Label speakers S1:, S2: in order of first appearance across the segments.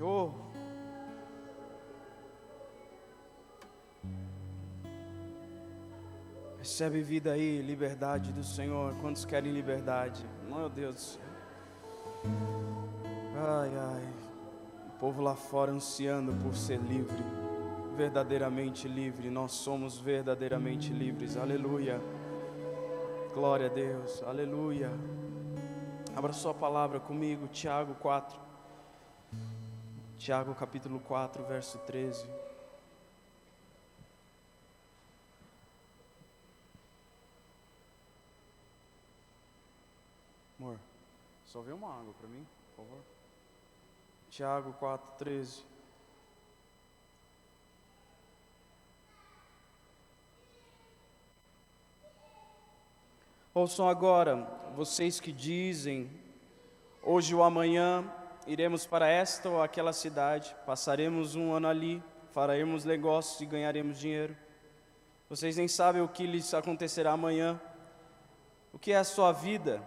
S1: Oh. Recebe vida aí, liberdade do Senhor. Quantos querem liberdade? Meu Deus do céu. Ai, ai. O povo lá fora ansiando por ser livre. Verdadeiramente livre. Nós somos verdadeiramente livres. Aleluia. Glória a Deus. Aleluia. Abra sua palavra comigo. Tiago 4. Tiago capítulo 4, verso 13. Amor, só vê uma água para mim, por favor. Tiago 4, 13. Ouçam agora, vocês que dizem, hoje ou amanhã iremos para esta ou aquela cidade, passaremos um ano ali, faremos negócios e ganharemos dinheiro. Vocês nem sabem o que lhes acontecerá amanhã. O que é a sua vida?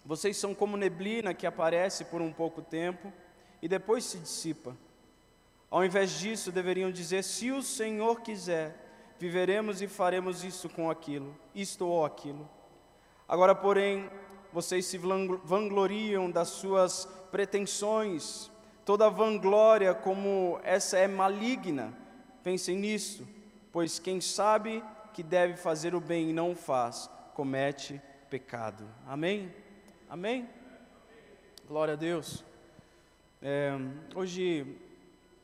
S1: Vocês são como neblina que aparece por um pouco tempo e depois se dissipa. Ao invés disso, deveriam dizer: se o Senhor quiser, viveremos e faremos isto ou aquilo. Agora, porém, vocês se vangloriam das suas pretensões. Toda vanglória como essa é maligna. Pensem nisso, pois quem sabe que deve fazer o bem e não faz, comete pecado. Amém? Amém? Glória a Deus. Hoje,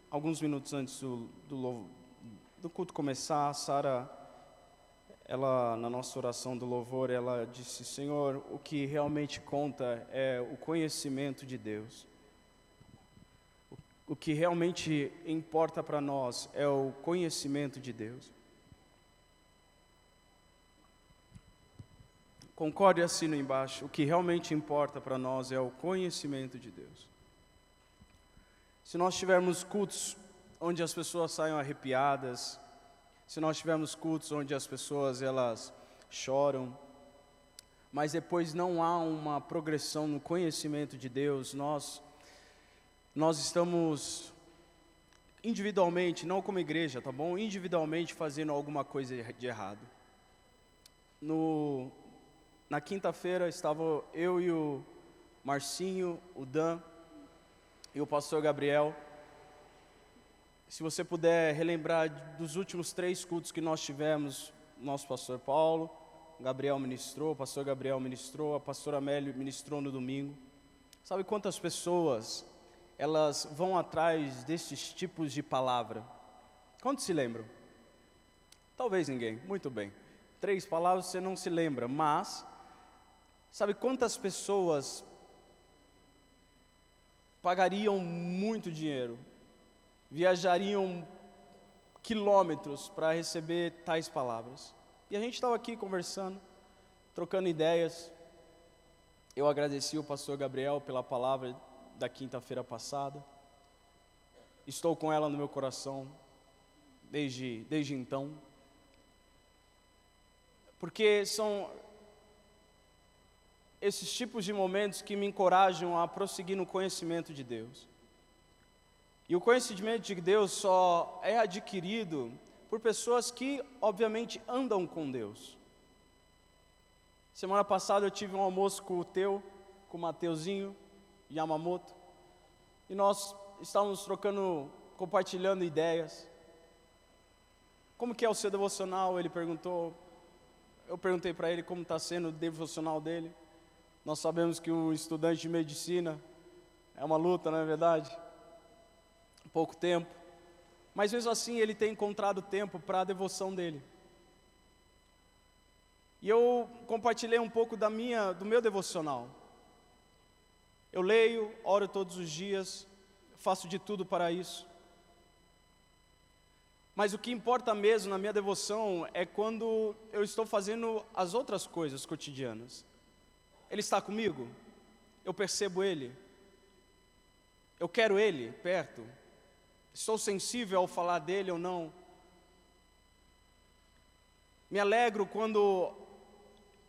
S1: alguns minutos antes do culto começar, a Sara, ela, na nossa oração do louvor, ela disse: Senhor, o que realmente conta é o conhecimento de Deus. O que realmente importa para nós é o conhecimento de Deus. Concorde e assina embaixo. O que realmente importa para nós é o conhecimento de Deus. Se nós tivermos cultos onde as pessoas saiam arrepiadas, se nós tivermos cultos onde as pessoas elas choram, mas depois não há uma progressão no conhecimento de Deus, nós estamos individualmente, não como igreja, tá bom? Individualmente fazendo alguma coisa de errado. Na quinta-feira estava eu e o Marcinho, o Dan e o pastor Gabriel. Se você puder relembrar dos últimos 3 cultos que nós tivemos, nosso pastor Paulo, Gabriel ministrou, o pastor Gabriel ministrou, a pastora Amélia ministrou no domingo. Sabe quantas pessoas elas vão atrás desses tipos de palavra? Quantos se lembram? Talvez ninguém, muito bem. 3 palavras você não se lembra, mas sabe quantas pessoas pagariam muito dinheiro, viajariam quilômetros para receber tais palavras? E a gente estava aqui conversando, trocando ideias. Eu agradeci o pastor Gabriel pela palavra da quinta-feira passada. Estou com ela no meu coração desde então. Porque são esses tipos de momentos que me encorajam a prosseguir no conhecimento de Deus. E o conhecimento de Deus só é adquirido por pessoas que, obviamente, andam com Deus. Semana passada eu tive um almoço com o Mateuzinho Yamamoto, e nós estávamos compartilhando ideias. Como que é o seu devocional? Ele perguntou. Eu perguntei para ele como está sendo o devocional dele. Nós sabemos que um estudante de medicina é uma luta, não é verdade? Pouco tempo. Mas mesmo assim ele tem encontrado tempo para a devoção dele. E eu compartilhei um pouco do meu devocional. Eu leio, oro todos os dias, faço de tudo para isso. Mas o que importa mesmo na minha devoção é quando eu estou fazendo as outras coisas cotidianas. Ele está comigo? Eu percebo Ele? Eu quero Ele perto? Estou sensível ao falar dEle ou não? Me alegro quando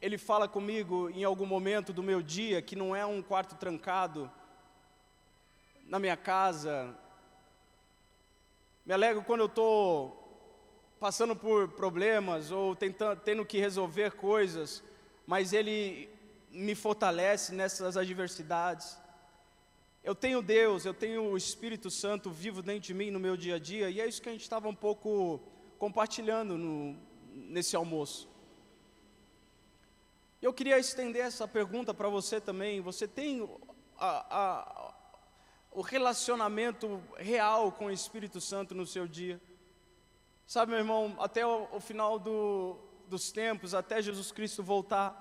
S1: Ele fala comigo em algum momento do meu dia, que não é um quarto trancado na minha casa, me alegro quando eu estou passando por problemas ou tendo que resolver coisas, mas Ele me fortalece nessas adversidades. Eu tenho Deus, eu tenho o Espírito Santo vivo dentro de mim no meu dia a dia, e é isso que a gente estava um pouco compartilhando nesse almoço. Eu queria estender essa pergunta para você também. Você tem o relacionamento real com o Espírito Santo no seu dia? Sabe, meu irmão, até o final dos tempos, até Jesus Cristo voltar,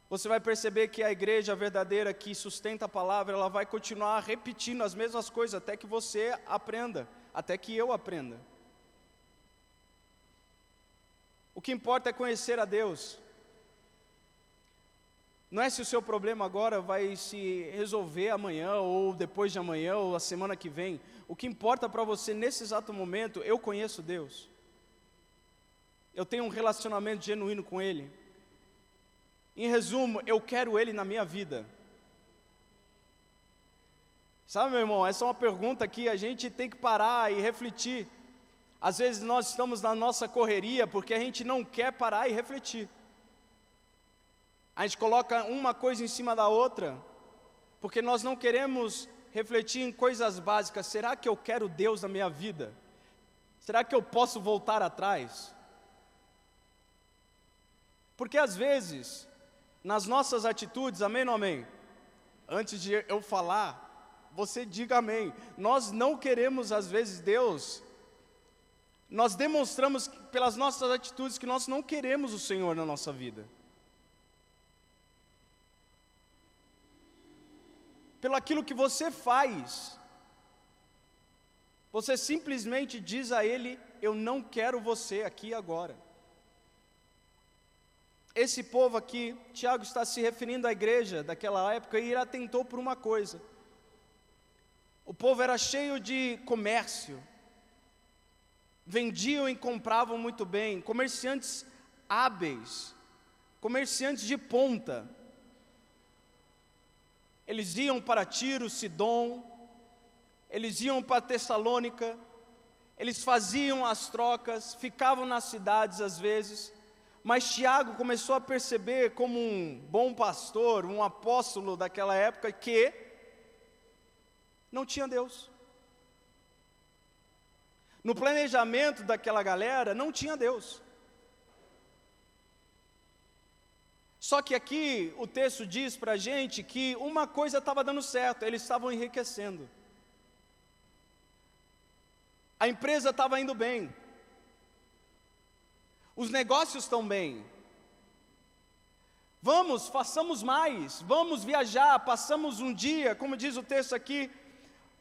S1: você vai perceber que a igreja verdadeira que sustenta a palavra, ela vai continuar repetindo as mesmas coisas até que você aprenda, até que eu aprenda. O que importa é conhecer a Deus. Não é se o seu problema agora vai se resolver amanhã, ou depois de amanhã, ou a semana que vem. O que importa para você nesse exato momento, eu conheço Deus. Eu tenho um relacionamento genuíno com Ele. Em resumo, eu quero Ele na minha vida. Sabe, meu irmão, essa é uma pergunta que a gente tem que parar e refletir. Às vezes nós estamos na nossa correria porque a gente não quer parar e refletir. A gente coloca uma coisa em cima da outra, porque nós não queremos refletir em coisas básicas. Será que eu quero Deus na minha vida? Será que eu posso voltar atrás? Porque às vezes, nas nossas atitudes, amém ou não amém? Antes de eu falar, você diga amém. Nós não queremos às vezes Deus. Nós demonstramos pelas nossas atitudes que nós não queremos o Senhor na nossa vida. Pelo aquilo que você faz, você simplesmente diz a Ele: eu não quero você aqui e agora. Esse povo aqui, Tiago está se referindo à igreja daquela época, e ele atentou por uma coisa. O povo era cheio de comércio, vendiam e compravam muito bem, comerciantes hábeis, comerciantes de ponta. Eles iam para Tiro, Sidom, eles iam para Tessalônica, eles faziam as trocas, ficavam nas cidades às vezes, mas Tiago começou a perceber, como um bom pastor, um apóstolo daquela época, que não tinha Deus. No planejamento daquela galera, não tinha Deus. Só que aqui o texto diz para a gente que uma coisa estava dando certo, eles estavam enriquecendo. A empresa estava indo bem. Os negócios estão bem. Vamos, façamos mais, vamos viajar, passamos um dia, como diz o texto aqui,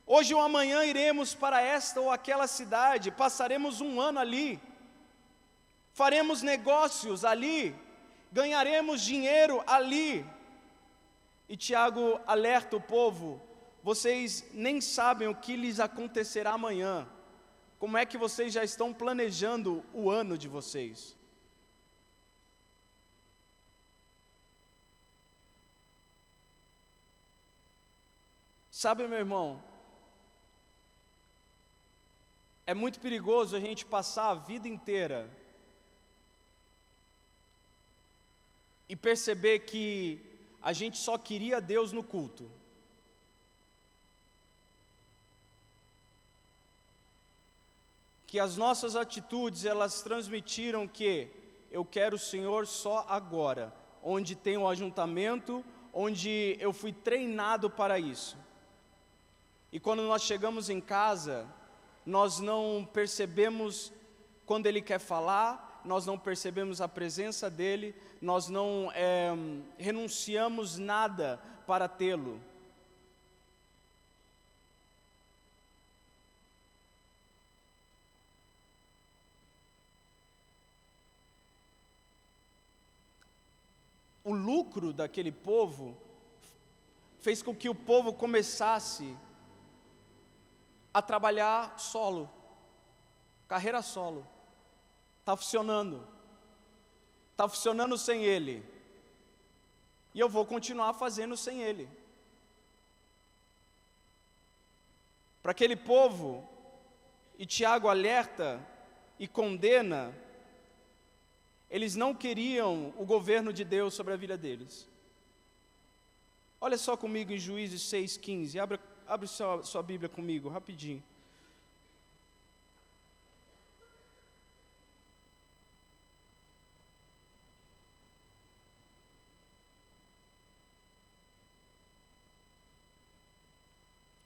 S1: hoje ou amanhã iremos para esta ou aquela cidade, passaremos um ano ali, faremos negócios ali, ganharemos dinheiro ali. E Tiago alerta o povo: vocês nem sabem o que lhes acontecerá amanhã. Como é que vocês já estão planejando o ano de vocês? Sabe, meu irmão, é muito perigoso a gente passar a vida inteira e perceber que a gente só queria Deus no culto. Que as nossas atitudes, elas transmitiram que eu quero o Senhor só agora, onde tem o ajuntamento, onde eu fui treinado para isso. E quando nós chegamos em casa, nós não percebemos quando Ele quer falar, nós não percebemos a presença dEle, nós não renunciamos nada para tê-lo. O lucro daquele povo fez com que o povo começasse a trabalhar solo, carreira solo. Está funcionando sem Ele, e eu vou continuar fazendo sem Ele. para aquele povo, e Tiago alerta e condena, eles não queriam o governo de Deus sobre a vida deles. Olha só comigo em Juízes 6,15, abre sua Bíblia comigo, rapidinho.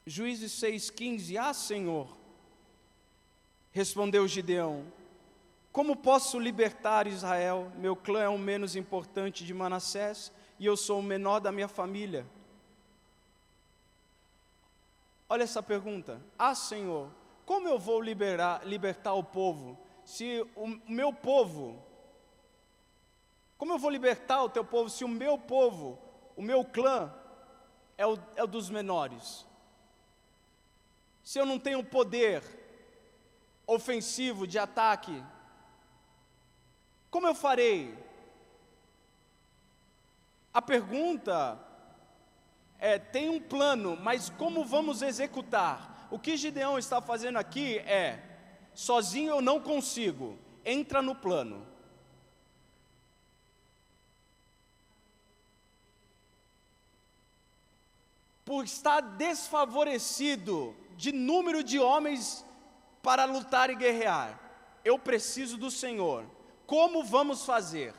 S1: Juízes 6,15, Senhor, respondeu Gideão, como posso libertar Israel? Meu clã é o menos importante de Manassés, e eu sou o menor da minha família. Olha essa pergunta, Senhor, como eu vou libertar o povo, se o meu povo, como eu vou libertar o teu povo, se o meu povo, o meu clã, é o dos menores? Se eu não tenho poder ofensivo de ataque, como eu farei? A pergunta tem um plano, mas como vamos executar? O que Gideão está fazendo aqui sozinho eu não consigo, entra no plano. Por estar desfavorecido de número de homens para lutar e guerrear, eu preciso do Senhor. Como vamos fazer?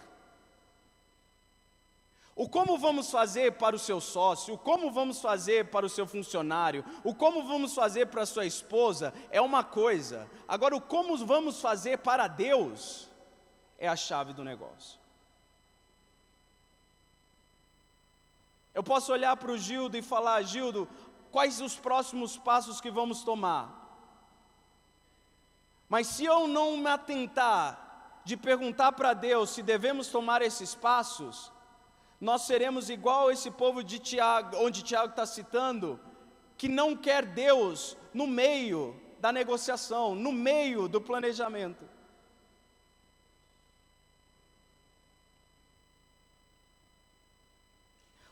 S1: O como vamos fazer para o seu sócio, o como vamos fazer para o seu funcionário, o como vamos fazer para a sua esposa é uma coisa. Agora, o como vamos fazer para Deus é a chave do negócio. Eu posso olhar para o Gildo e falar, Gildo, quais os próximos passos que vamos tomar? Mas se eu não me atentar de perguntar para Deus se devemos tomar esses passos, nós seremos igual esse povo de Tiago, onde Tiago está citando, que não quer Deus no meio da negociação, no meio do planejamento.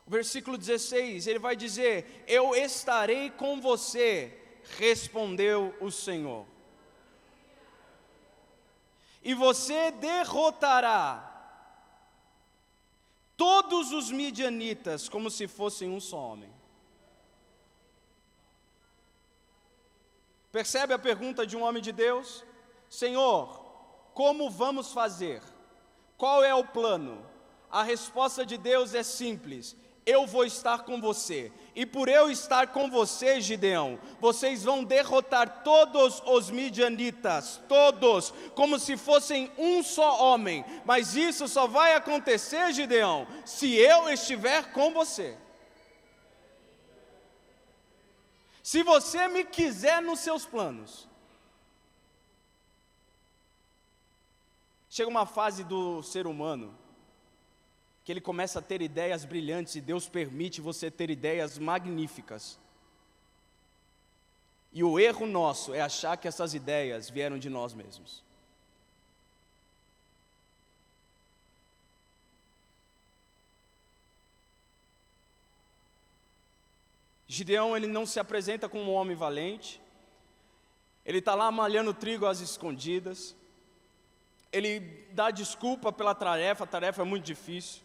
S1: O versículo 16, ele vai dizer, eu estarei com você, respondeu o Senhor. E você derrotará todos os midianitas como se fossem um só homem. Percebe a pergunta de um homem de Deus? Senhor, como vamos fazer? Qual é o plano? A resposta de Deus é simples, eu vou estar com você, e por eu estar com você, Gideão, vocês vão derrotar todos os midianitas, todos, como se fossem um só homem, mas isso só vai acontecer, Gideão, se eu estiver com você. Se você me quiser nos seus planos. Chega uma fase do ser humano que ele começa a ter ideias brilhantes e Deus permite você ter ideias magníficas. E o erro nosso é achar que essas ideias vieram de nós mesmos. Gideão, ele não se apresenta como um homem valente, ele está lá malhando trigo às escondidas, ele dá desculpa pela tarefa, a tarefa é muito difícil,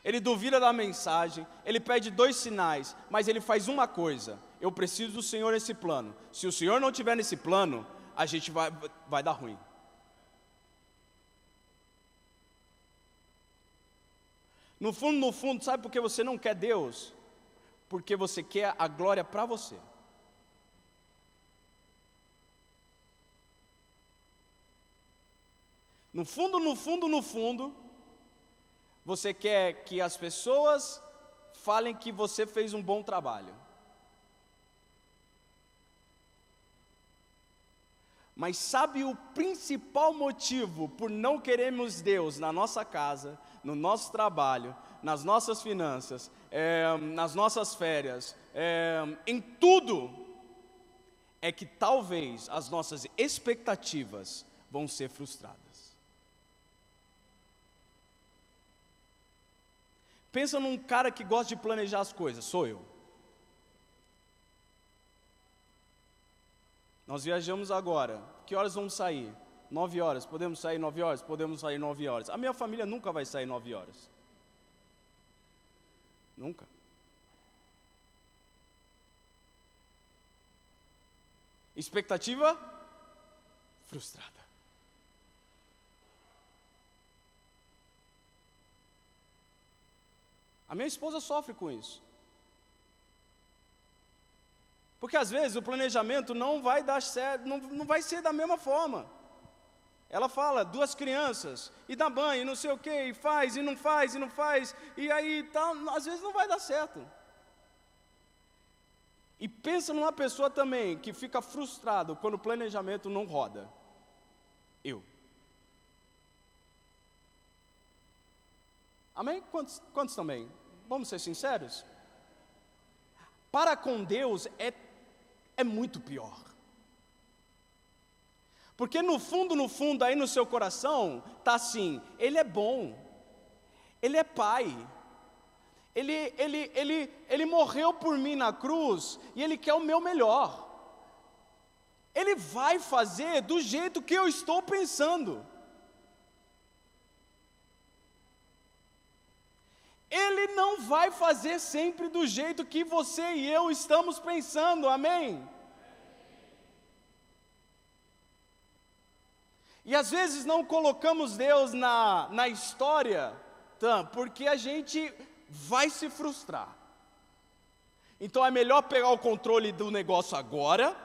S1: ele duvida da mensagem, ele pede 2 sinais, mas ele faz uma coisa, eu preciso do Senhor nesse plano, se o Senhor não estiver nesse plano, a gente vai dar ruim. No fundo, sabe por que você não quer Deus? Porque você quer a glória para você. No fundo, você quer que as pessoas falem que você fez um bom trabalho. Mas sabe o principal motivo por não queremos Deus na nossa casa, no nosso trabalho, nas nossas finanças, nas nossas férias, em tudo, é que talvez as nossas expectativas vão ser frustradas. Pensa num cara que gosta de planejar as coisas, sou eu. Nós viajamos agora. Que horas vamos sair? 9 horas. Podemos sair 9 horas? Podemos sair 9 horas. A minha família nunca vai sair 9 horas. Nunca. Expectativa frustrada. A minha esposa sofre com isso. Porque às vezes o planejamento não vai dar certo, não vai ser da mesma forma. Ela fala, 2 crianças, e dá banho, e não sei o que, e faz, e não faz, e não faz, e aí tá, às vezes não vai dar certo. E pensa numa pessoa também que fica frustrado quando o planejamento não roda. Eu. Amém? Quantos também? Vamos ser sinceros? Para com Deus é muito pior. Porque no fundo, aí no seu coração, está assim, Ele é bom, Ele é Pai, Ele morreu por mim na cruz, e Ele quer o meu melhor. Ele vai fazer do jeito que eu estou pensando. Ele não vai fazer sempre do jeito que você e eu estamos pensando, amém? E às vezes não colocamos Deus na história, porque a gente vai se frustrar. Então é melhor pegar o controle do negócio agora,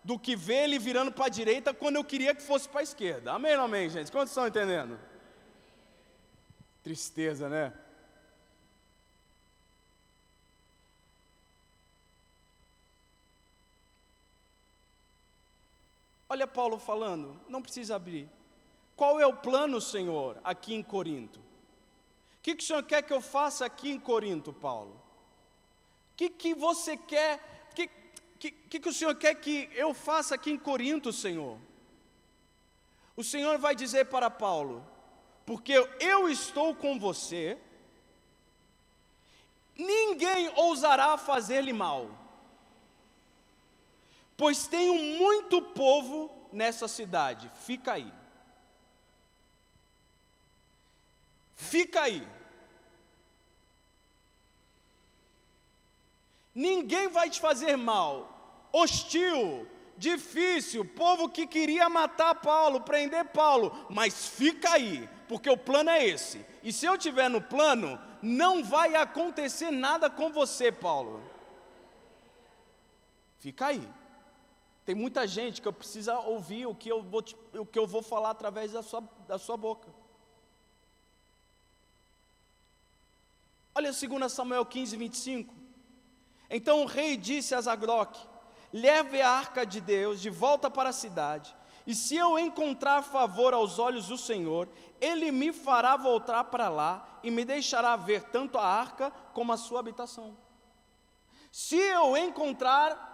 S1: do que ver ele virando para a direita quando eu queria que fosse para a esquerda. Amém ou não amém, gente? Quantos estão entendendo? Tristeza, né? Olha Paulo falando, não precisa abrir. Qual é o plano, Senhor, aqui em Corinto? O que o Senhor quer que eu faça aqui em Corinto, Paulo? O que você quer, que o Senhor quer que eu faça aqui em Corinto, Senhor? O Senhor vai dizer para Paulo, porque eu estou com você, ninguém ousará fazer-lhe mal. Pois tenho muito povo nessa cidade, fica aí. Fica aí. Ninguém vai te fazer mal. Hostil, difícil, povo que queria matar Paulo, prender Paulo, mas fica aí, porque o plano é esse. E se eu estiver no plano, não vai acontecer nada com você, Paulo. Fica aí. Tem muita gente que eu preciso ouvir o que eu vou falar através da sua boca. Olha 2 Samuel 15, 25. Então o rei disse a Zadok: leve a arca de Deus de volta para a cidade, e se eu encontrar favor aos olhos do Senhor, Ele me fará voltar para lá, e me deixará ver tanto a arca como a sua habitação. Se eu encontrar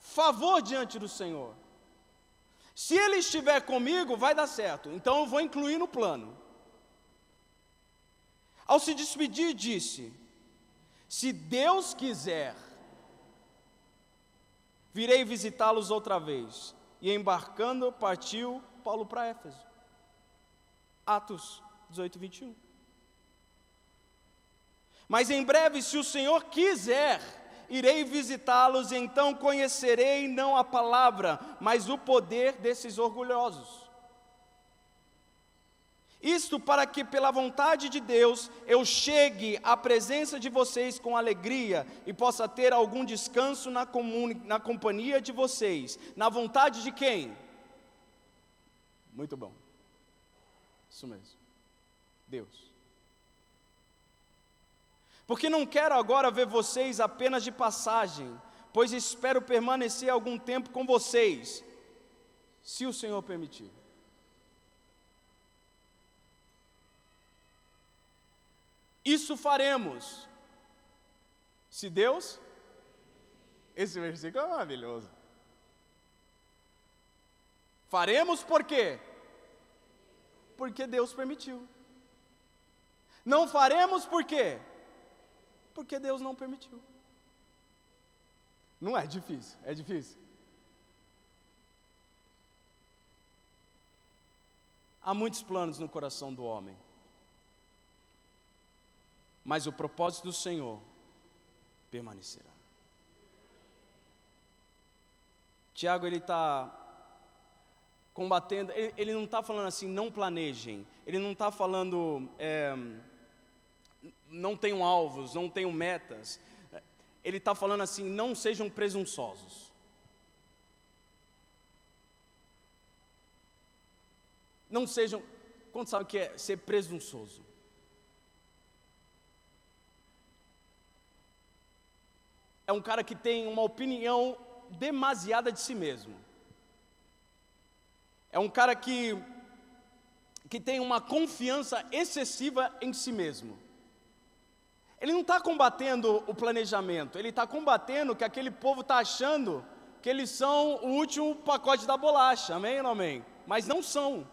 S1: favor diante do Senhor, se Ele estiver comigo, vai dar certo. Então eu vou incluir no plano. Ao se despedir, disse: se Deus quiser, virei visitá-los outra vez. E embarcando, partiu Paulo para Éfeso. Atos 18, 21. Mas em breve, se o Senhor quiser, irei visitá-los, e então conhecerei não a palavra, mas o poder desses orgulhosos. Isto para que, pela vontade de Deus, eu chegue à presença de vocês com alegria e possa ter algum descanso na companhia de vocês. Na vontade de quem? Muito bom. Isso mesmo. Deus. Porque não quero agora ver vocês apenas de passagem, pois espero permanecer algum tempo com vocês, se o Senhor permitir. Isso faremos, se Deus... Esse versículo é maravilhoso. Faremos por quê? Porque Deus permitiu. Não faremos por quê? Porque Deus não permitiu. Não é difícil, é difícil. Há muitos planos no coração do homem, mas o propósito do Senhor permanecerá. Tiago, ele está combatendo, ele não está falando assim, não planejem, ele não está falando, não tenham alvos, não tenham metas, ele está falando assim, não sejam presunçosos. Não sejam, quando sabe o que é ser presunçoso? É um cara que tem uma opinião demasiada de si mesmo. É um cara que tem uma confiança excessiva em si mesmo. Ele não está combatendo o planejamento, ele está combatendo que aquele povo está achando que eles são o último pacote da bolacha, amém ou não amém? Mas não são.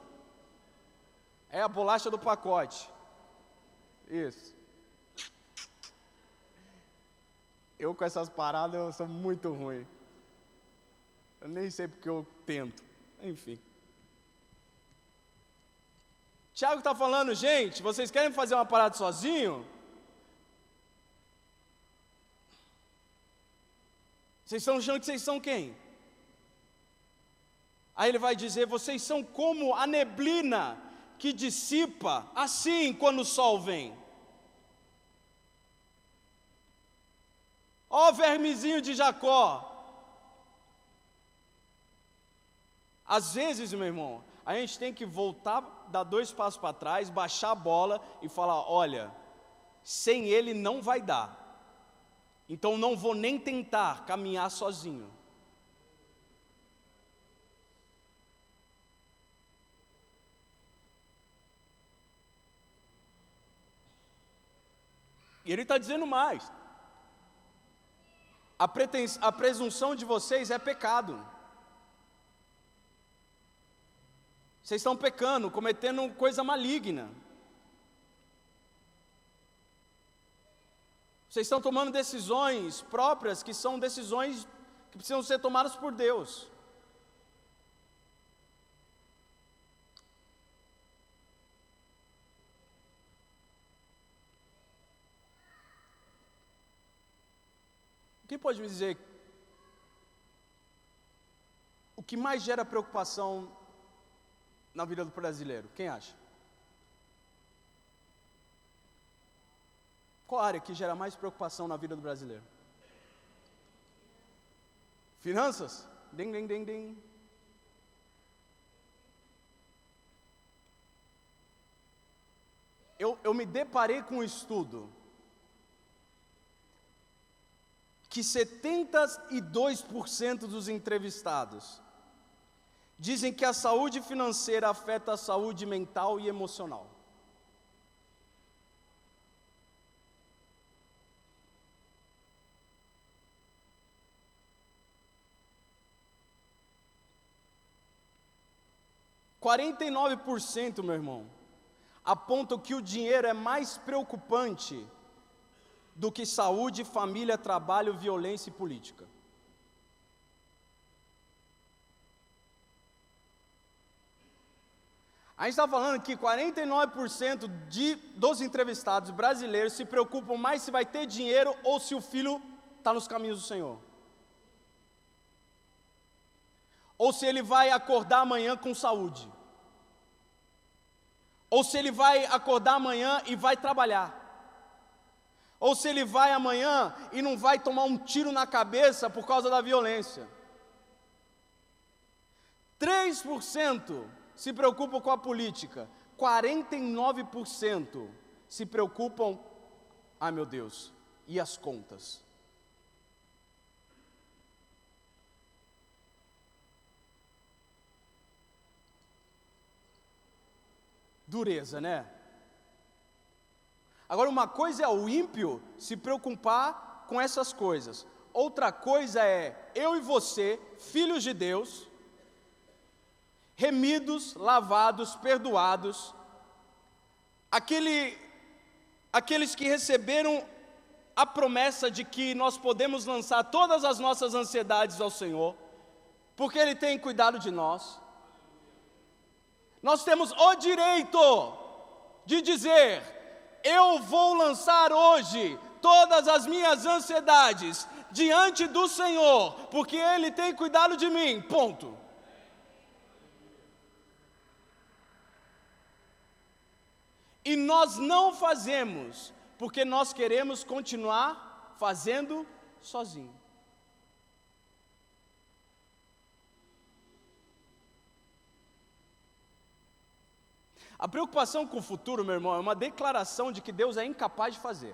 S1: É a bolacha do pacote. Isso. Eu com essas paradas eu sou muito ruim. Eu nem sei porque eu tento. Enfim. Tiago está falando, gente, vocês querem fazer uma parada sozinho? Vocês estão achando que vocês são quem? Aí ele vai dizer, vocês são como a neblina que dissipa, assim quando o sol vem. Ó vermezinho de Jacó. Às vezes, meu irmão, a gente tem que voltar, dar 2 passos para trás, baixar a bola e falar, olha, sem ele não vai dar. Então não vou nem tentar caminhar sozinho. E ele está dizendo mais. A presunção de vocês é pecado. Vocês estão pecando, cometendo coisa maligna. Vocês estão tomando decisões próprias que são decisões que precisam ser tomadas por Deus. Quem pode me dizer o que mais gera preocupação na vida do brasileiro? Quem acha? Qual área que gera mais preocupação na vida do brasileiro? Finanças? Ding, ding, ding, ding. Eu me deparei com um estudo que 72% dos entrevistados dizem que a saúde financeira afeta a saúde mental e emocional. – 49%, meu irmão, apontam que o dinheiro é mais preocupante do que saúde, família, trabalho, violência e política. A gente está falando que 49% dos entrevistados brasileiros se preocupam mais se vai ter dinheiro ou se o filho está nos caminhos do Senhor. Ou se ele vai acordar amanhã com saúde. Ou se ele vai acordar amanhã e vai trabalhar. Ou se ele vai amanhã e não vai tomar um tiro na cabeça por causa da violência. 3% se preocupam com a política. 49% se preocupam, ai meu Deus, e as contas? Dureza, né? Agora, uma coisa é o ímpio se preocupar com essas coisas. Outra coisa é eu e você, filhos de Deus, remidos, lavados, perdoados, aqueles que receberam a promessa de que nós podemos lançar todas as nossas ansiedades ao Senhor, porque Ele tem cuidado de nós. Nós temos o direito de dizer: eu vou lançar hoje todas as minhas ansiedades diante do Senhor, porque Ele tem cuidado de mim, ponto. E nós não fazemos, porque nós queremos continuar fazendo sozinho. A preocupação com o futuro, meu irmão, é uma declaração de que Deus é incapaz de fazer.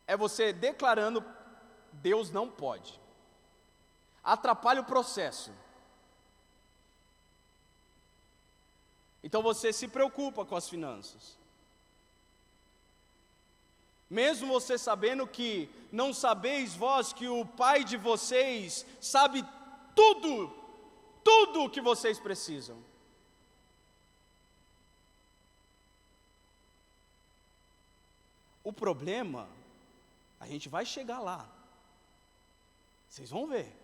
S1: É você declarando: Deus não pode. Atrapalha o processo. Então você se preocupa com as finanças. Mesmo você sabendo que não sabeis vós que o Pai de vocês sabe tudo o que vocês precisam. O problema, a gente vai chegar lá. Vocês vão ver.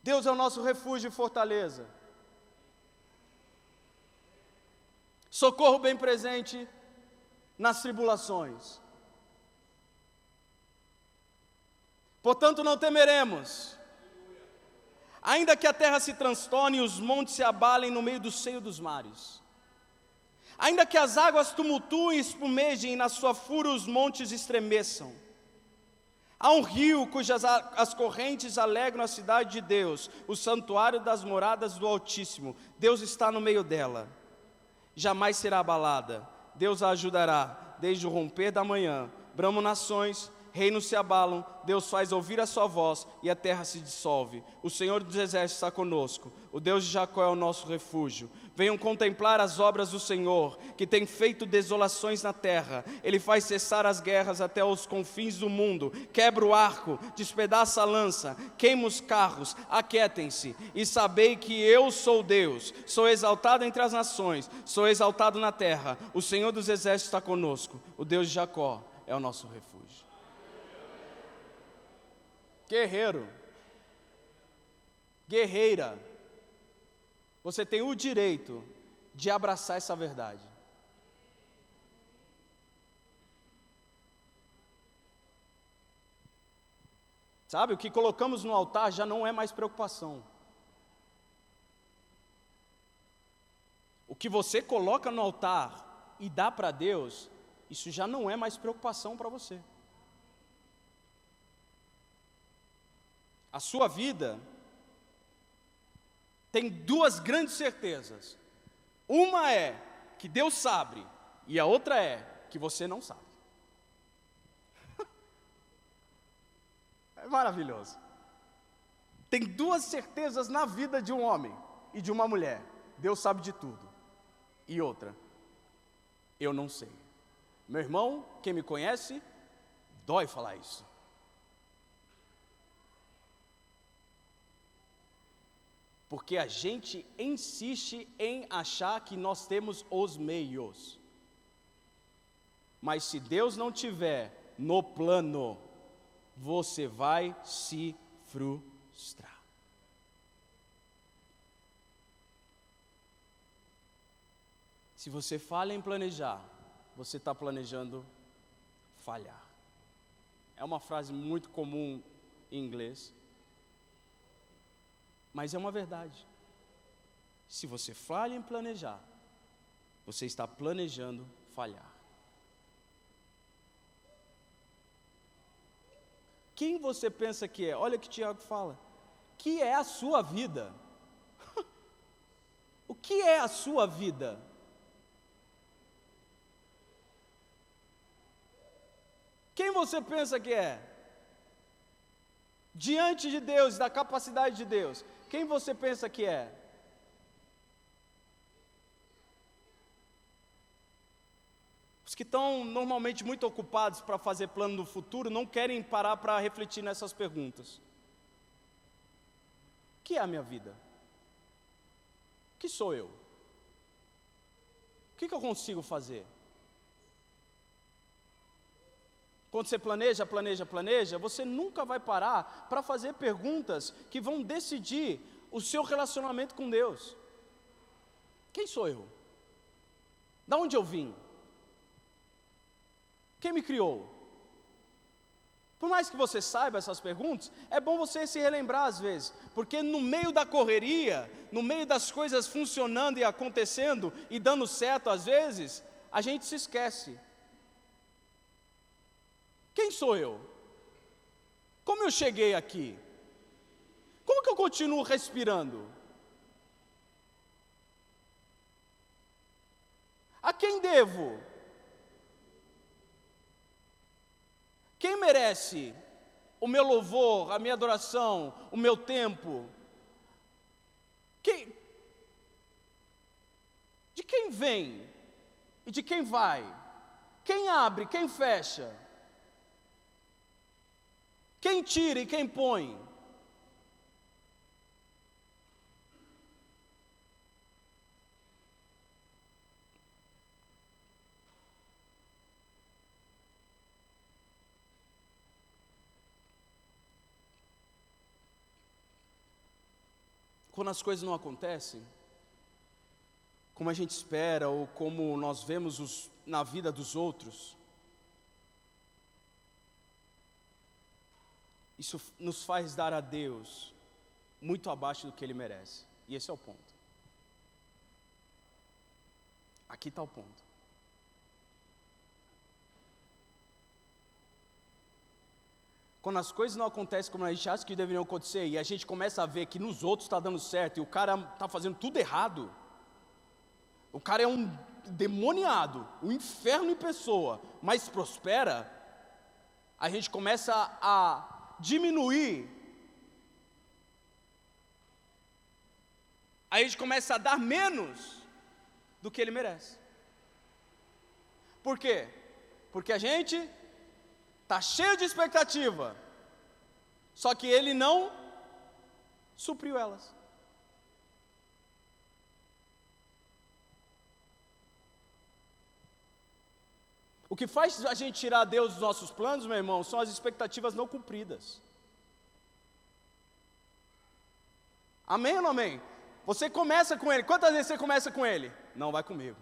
S1: Deus é o nosso refúgio e fortaleza. Socorro bem presente nas tribulações. Portanto, não temeremos, ainda que a terra se transtorne e os montes se abalem no meio do seio dos mares, ainda que as águas tumultuem e espumejem e na sua fúria os montes estremeçam. Há um rio cujas as correntes alegram a cidade de Deus, o santuário das moradas do Altíssimo. Deus está no meio dela, jamais será abalada. Deus a ajudará desde o romper da manhã. Bramam nações, reinos se abalam, Deus faz ouvir a sua voz e a terra se dissolve. O Senhor dos exércitos está conosco, o Deus de Jacó é o nosso refúgio. Venham contemplar as obras do Senhor, que tem feito desolações na terra. Ele faz cessar as guerras até os confins do mundo, quebra o arco, despedaça a lança, queima os carros. Aquietem-se e sabei que eu sou Deus, sou exaltado entre as nações, sou exaltado na terra. O Senhor dos exércitos está conosco, o Deus de Jacó é o nosso refúgio. Guerreiro, guerreira, você tem o direito de abraçar essa verdade. Sabe, o que colocamos no altar já não é mais preocupação. O que você coloca no altar e dá para Deus, isso já não é mais preocupação para você. A sua vida tem duas grandes certezas. Uma é que Deus sabe, e a outra é que você não sabe. É maravilhoso. Tem duas certezas na vida de um homem e de uma mulher. Deus sabe de tudo. E outra, eu não sei. Meu irmão, quem me conhece, dói falar isso. Porque a gente insiste em achar que nós temos os meios. Mas se Deus não tiver no plano, você vai se frustrar. Se você falha em planejar, você está planejando falhar. É uma frase muito comum em inglês. Mas é uma verdade. Se você falha em planejar, você está planejando falhar. Quem você pensa que é? Olha o que Tiago fala. Que é a sua vida? O que é a sua vida? Quem você pensa que é? Diante de Deus, da capacidade de Deus, quem você pensa que é? Os que estão normalmente muito ocupados para fazer plano do futuro não querem parar para refletir nessas perguntas. O que é a minha vida? O que sou eu? O que eu consigo fazer? Quando você planeja, você nunca vai parar para fazer perguntas que vão decidir o seu relacionamento com Deus. Quem sou eu? Da onde eu vim? Quem me criou? Por mais que você saiba essas perguntas, é bom você se relembrar às vezes, porque no meio da correria, no meio das coisas funcionando e acontecendo e dando certo às vezes, a gente se esquece. Quem sou eu? Como eu cheguei aqui? Como que eu continuo respirando? A quem devo? Quem merece o meu louvor, a minha adoração, o meu tempo? De quem vem e de quem vai? Quem abre, quem fecha? Quem tira e quem põe? Quando as coisas não acontecem como a gente espera ou como nós vemos na vida dos outros, isso nos faz dar a Deus muito abaixo do que Ele merece. E esse é o ponto. Aqui está o ponto. Quando as coisas não acontecem como a gente acha que deveriam acontecer, e a gente começa a ver que nos outros está dando certo, e o cara está fazendo tudo errado, o cara é um demoniado, um inferno em pessoa, mas prospera, a gente começa a diminuir, a gente começa a dar menos do que ele merece. Por quê? Porque a gente está cheio de expectativa, só que ele não supriu elas. O que faz a gente tirar Deus dos nossos planos, meu irmão, são as expectativas não cumpridas. Amém ou não amém? Você começa com ele, quantas vezes você começa com ele? Não, vai comigo.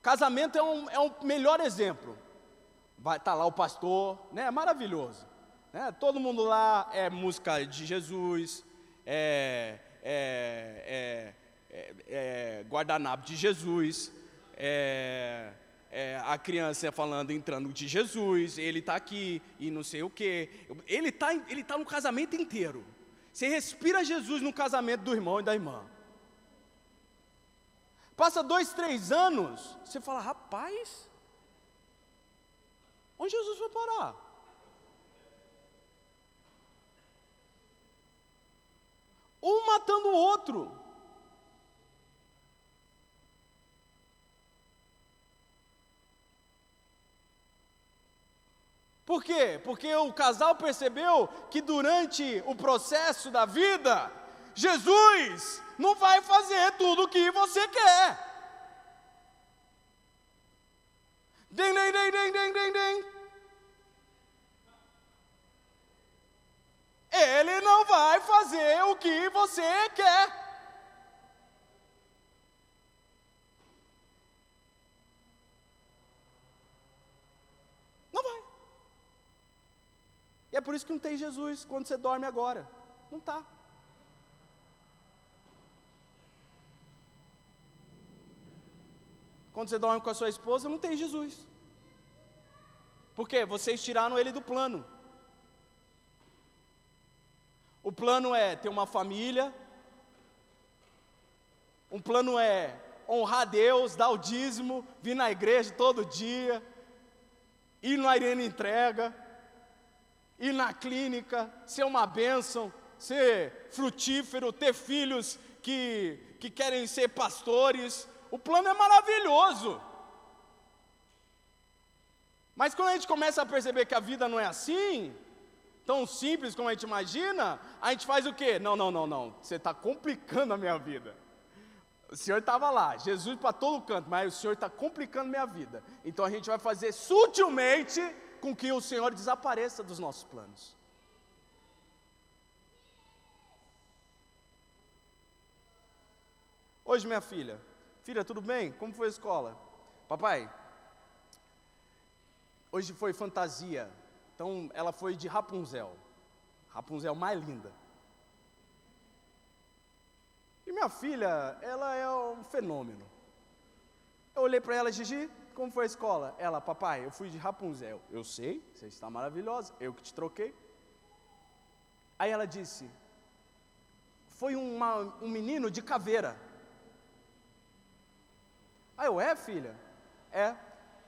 S1: Casamento é um melhor exemplo. Vai estar lá o pastor, né? É maravilhoso, né? Todo mundo lá é música de Jesus, guardanapo de Jesus, a criança falando, entrando de Jesus, ele está aqui e não sei o que. Ele tá no casamento inteiro. Você respira Jesus no casamento do irmão e da irmã. Passa 2, 3 anos, você fala, rapaz, onde Jesus foi parar? Um matando o outro. Por quê? Porque o casal percebeu que durante o processo da vida, Jesus não vai fazer tudo o que você quer. Dem, dem, dem, dem, dem, dem, dem. Ele não vai fazer o que você quer. Não vai. E é por isso que não tem Jesus quando você dorme agora. Não está. Quando você dorme com a sua esposa, não tem Jesus. Por quê? Vocês tiraram ele do plano. O plano é ter uma família. Um plano é honrar a Deus, dar o dízimo, vir na igreja todo dia, ir na arena entrega, ir na clínica, ser uma bênção, ser frutífero, ter filhos que querem ser pastores. O plano é maravilhoso. Mas quando a gente começa a perceber que a vida não é assim, tão simples como a gente imagina, a gente faz o quê? Não, você está complicando a minha vida. O Senhor estava lá, Jesus para todo canto, mas o Senhor está complicando a minha vida. Então a gente vai fazer sutilmente com que o Senhor desapareça dos nossos planos. Hoje, minha filha, tudo bem? Como foi a escola? Papai, hoje foi fantasia, então ela foi de Rapunzel mais linda. E minha filha, ela é um fenômeno. Eu olhei para ela, Gigi, como foi a escola? Ela, papai, eu fui de Rapunzel. Eu sei, você está maravilhosa, eu que te troquei. Aí ela disse, foi um menino de caveira. Aí eu, filha? É.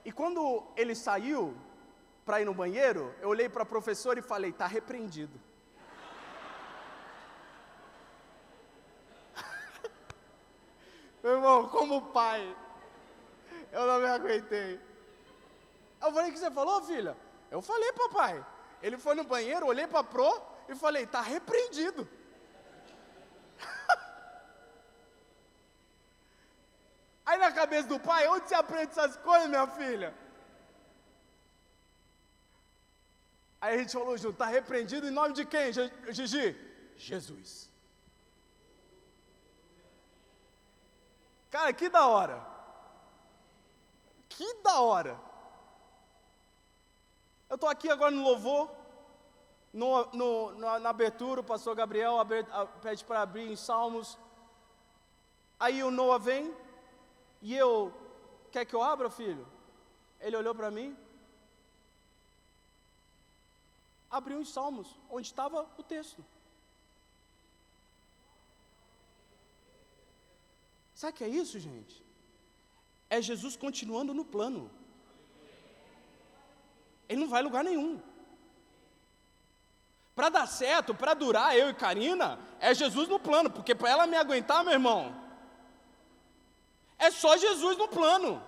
S1: E quando ele saiu para ir no banheiro, eu olhei para a professora e falei, está repreendido. Meu irmão, como pai, eu não me aguentei. Eu falei, o que você falou, filha? Eu falei, papai. Ele foi no banheiro, olhei para a pro e falei, está repreendido. Aí na cabeça do pai, onde você aprende essas coisas, minha filha? Aí a gente falou junto, está repreendido em nome de quem, Gigi? Jesus. Cara, que da hora. Que da hora. Eu estou aqui agora no louvor, na abertura, o pastor Gabriel pede para abrir em Salmos. Aí o Noah vem, e eu, quer que eu abra, filho? Ele olhou para mim, abriu em Salmos, onde estava o texto. Sabe o que é isso, gente? É Jesus continuando no plano. Ele não vai a lugar nenhum. Para dar certo, para durar eu e Karina, é Jesus no plano, porque para ela me aguentar, meu irmão, é só Jesus no plano.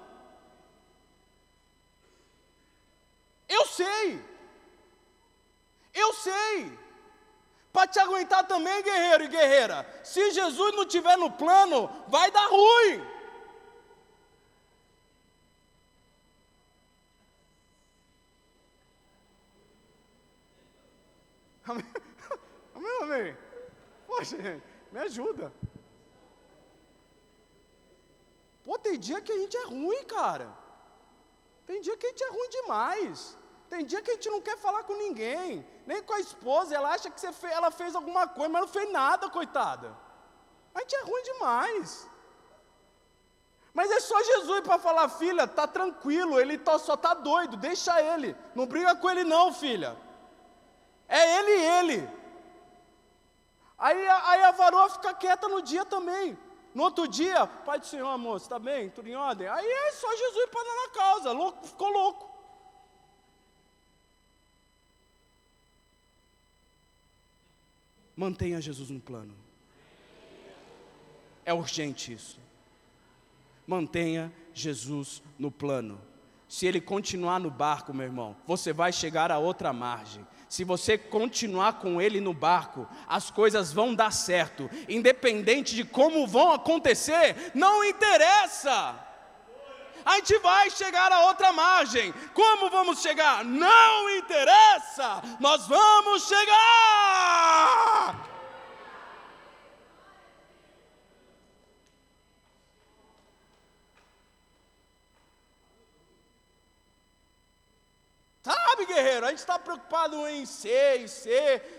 S1: Eu sei. Para te aguentar também, guerreiro e guerreira, se Jesus não estiver no plano, vai dar ruim. Amém. Poxa, gente, me ajuda. Tem dia que a gente é ruim, cara. Tem dia que a gente é ruim demais. Tem dia que a gente não quer falar com ninguém, nem com a esposa. Ela acha que ela fez alguma coisa, mas não fez nada, coitada. A gente é ruim demais. Mas é só Jesus para falar, filha, tá tranquilo, ele só tá doido, deixa ele. Não briga com ele não, filha. É ele e ele. Aí a varoa fica quieta no dia também. No outro dia, Pai do Senhor, amor, está bem? Tudo em ordem? Aí é só Jesus para dar na causa, ficou louco. Mantenha Jesus no plano. É urgente isso. Mantenha Jesus no plano. Se ele continuar no barco, meu irmão, você vai chegar a outra margem. Se você continuar com ele no barco, as coisas vão dar certo. Independente de como vão acontecer, não interessa. A gente vai chegar a outra margem. Como vamos chegar? Não interessa. Nós vamos chegar. Sabe, guerreiro, a gente está preocupado em ser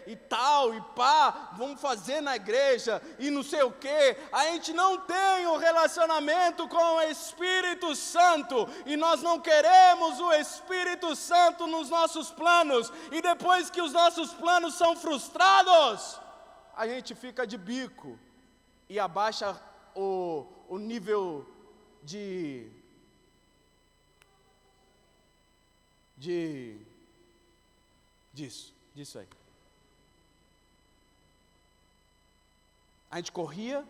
S1: e tal, e pá, vamos fazer na igreja, e não sei o quê. A gente não tem um relacionamento com o Espírito Santo, e nós não queremos o Espírito Santo nos nossos planos, e depois que os nossos planos são frustrados, a gente fica de bico, e abaixa o nível disso aí. A gente corria,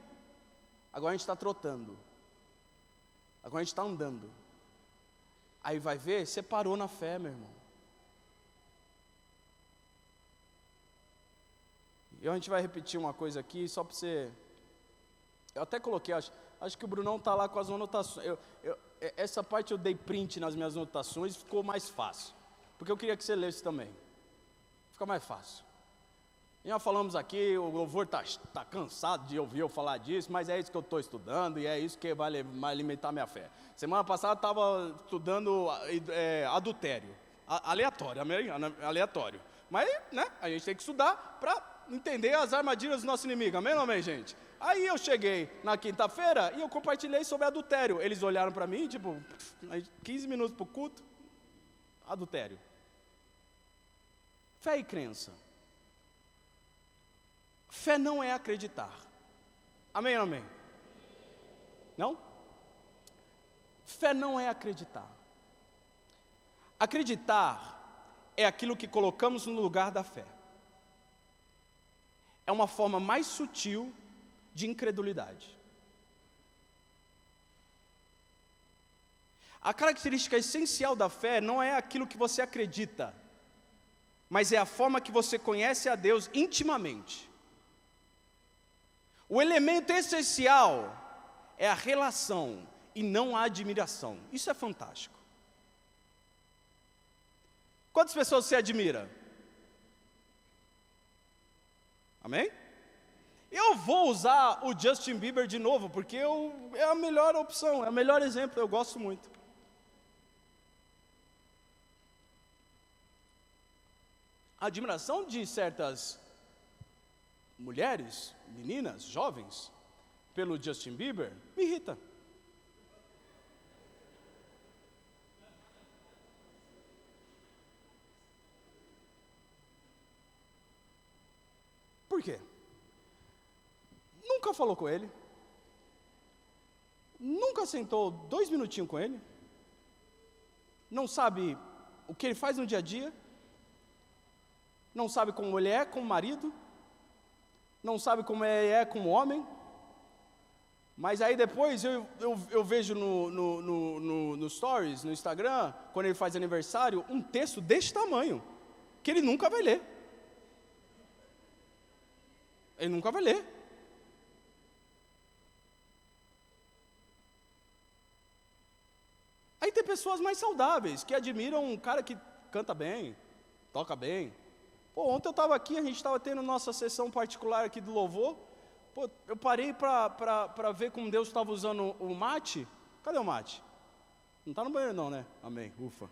S1: agora a gente está trotando. Agora a gente está andando. Aí vai ver, você parou na fé, meu irmão. E a gente vai repetir uma coisa aqui, só para você... Eu até coloquei, acho que o Brunão está lá com as anotações. Essa parte eu dei print nas minhas anotações, ficou mais fácil. porque eu queria que você lesse também. Fica mais fácil. Já falamos aqui, o louvor está cansado de ouvir eu falar disso, mas é isso que eu estou estudando e é isso que vai alimentar minha fé. Semana passada eu estava estudando adultério, aleatório. Mas, né, a gente tem que estudar para entender as armadilhas do nosso inimigo, amém ou amém, gente? Aí eu cheguei na quinta-feira e eu compartilhei sobre adultério. Eles olharam para mim, 15 minutos para o culto, adultério. Fé e crença. Fé não é acreditar. Amém ou amém? Não? Fé não é acreditar. Acreditar é aquilo que colocamos no lugar da fé. É uma forma mais sutil de incredulidade. A característica essencial da fé não é aquilo que você acredita, mas é a forma que você conhece a Deus intimamente. O elemento essencial é a relação e não a admiração. Isso é fantástico. Quantas pessoas você admira? Amém? Eu vou usar o Justin Bieber de novo, porque é a melhor opção, é o melhor exemplo, eu gosto muito. A admiração de certas mulheres, meninas, jovens, pelo Justin Bieber, me irrita. Por quê? Nunca falou com ele, nunca sentou 2 minutinhos com ele, não sabe o que ele faz no dia a dia, não sabe como ele é como marido, não sabe como ele é como homem, mas aí depois eu vejo no Stories, no Instagram, quando ele faz aniversário, um texto desse tamanho, que ele nunca vai ler. Ele nunca vai ler. Aí tem pessoas mais saudáveis, que admiram um cara que canta bem, toca bem. Ontem eu estava aqui, a gente estava tendo nossa sessão particular aqui do louvor. Eu parei para ver como Deus estava usando o mate. Cadê o mate? Não está no banheiro não, né? Amém, ufa.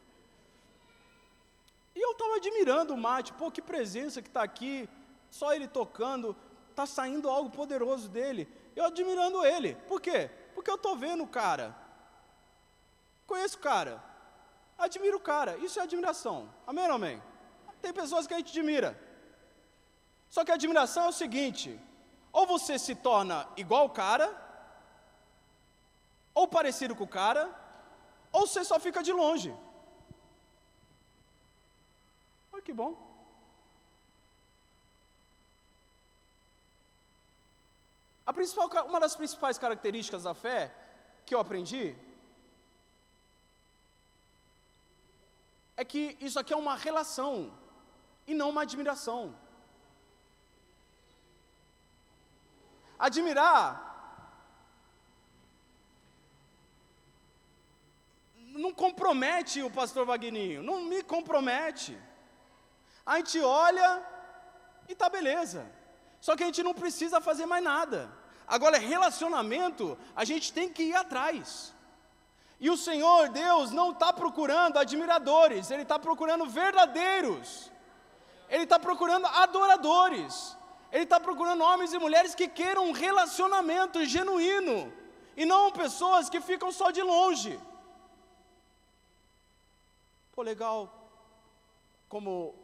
S1: E eu estava admirando o mate. Que presença que está aqui. Só ele tocando, está saindo algo poderoso dele. Eu admirando ele. Por quê? Porque eu estou vendo o cara. Conheço o cara. Admiro o cara. Isso é admiração. Amém ou não amém? Tem pessoas que a gente admira. Só que a admiração é o seguinte: ou você se torna igual o cara, ou parecido com o cara, ou você só fica de longe. Olha que bom. Uma das principais características da fé que eu aprendi é que isso aqui é uma relação e não uma admiração. Admirar não compromete o pastor Vagninho, não me compromete. A gente olha e tá beleza. Só que a gente não precisa fazer mais nada. Agora, relacionamento, a gente tem que ir atrás. E o Senhor Deus não está procurando admiradores, Ele está procurando verdadeiros. Ele está procurando adoradores. Ele está procurando homens e mulheres que queiram um relacionamento genuíno, e não pessoas que ficam só de longe. Legal como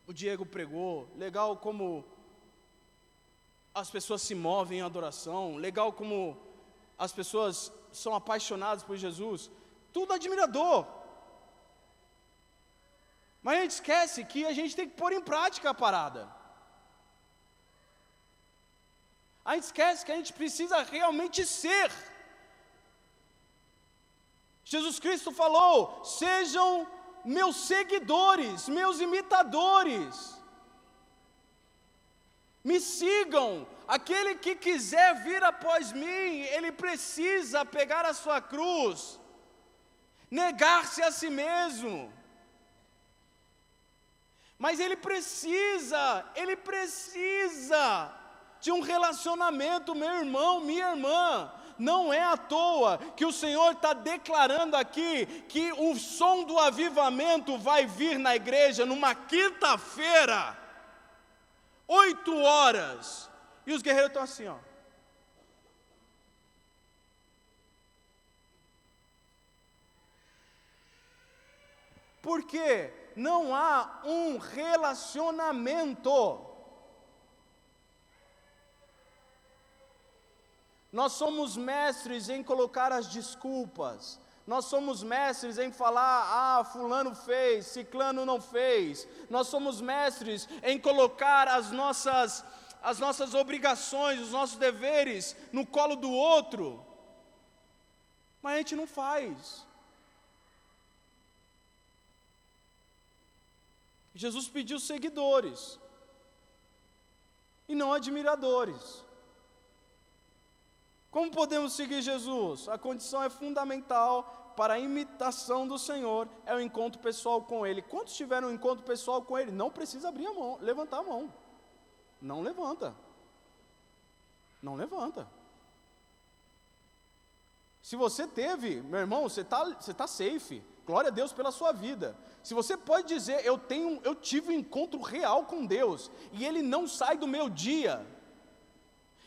S1: o Diego pregou, legal como as pessoas se movem em adoração, legal como as pessoas são apaixonadas por Jesus, tudo admirador. Mas a gente esquece que a gente tem que pôr em prática a parada. A gente esquece que a gente precisa realmente ser. Jesus Cristo falou: sejam meus seguidores, meus imitadores. Me sigam. Aquele que quiser vir após mim, ele precisa pegar a sua cruz. negar-se a si mesmo. Mas ele precisa de um relacionamento, meu irmão, minha irmã. Não é à toa que o Senhor está declarando aqui que o som do avivamento vai vir na igreja numa quinta-feira, 8 horas, e os guerreiros estão assim, ó. Porque não há um relacionamento. Nós somos mestres em colocar as desculpas. Nós somos mestres em falar, fulano fez, ciclano não fez. Nós somos mestres em colocar as nossas obrigações, os nossos deveres no colo do outro. Mas a gente não faz. Jesus pediu seguidores e não admiradores. Como podemos seguir Jesus? A condição é fundamental para a imitação do Senhor, é o encontro pessoal com Ele. Quantos tiveram um encontro pessoal com Ele? Não precisa abrir a mão, levantar a mão. Não levanta. Não levanta. Se você teve, meu irmão, você tá safe. Glória a Deus pela sua vida. Se você pode dizer, eu tive um encontro real com Deus, e Ele não sai do meu dia,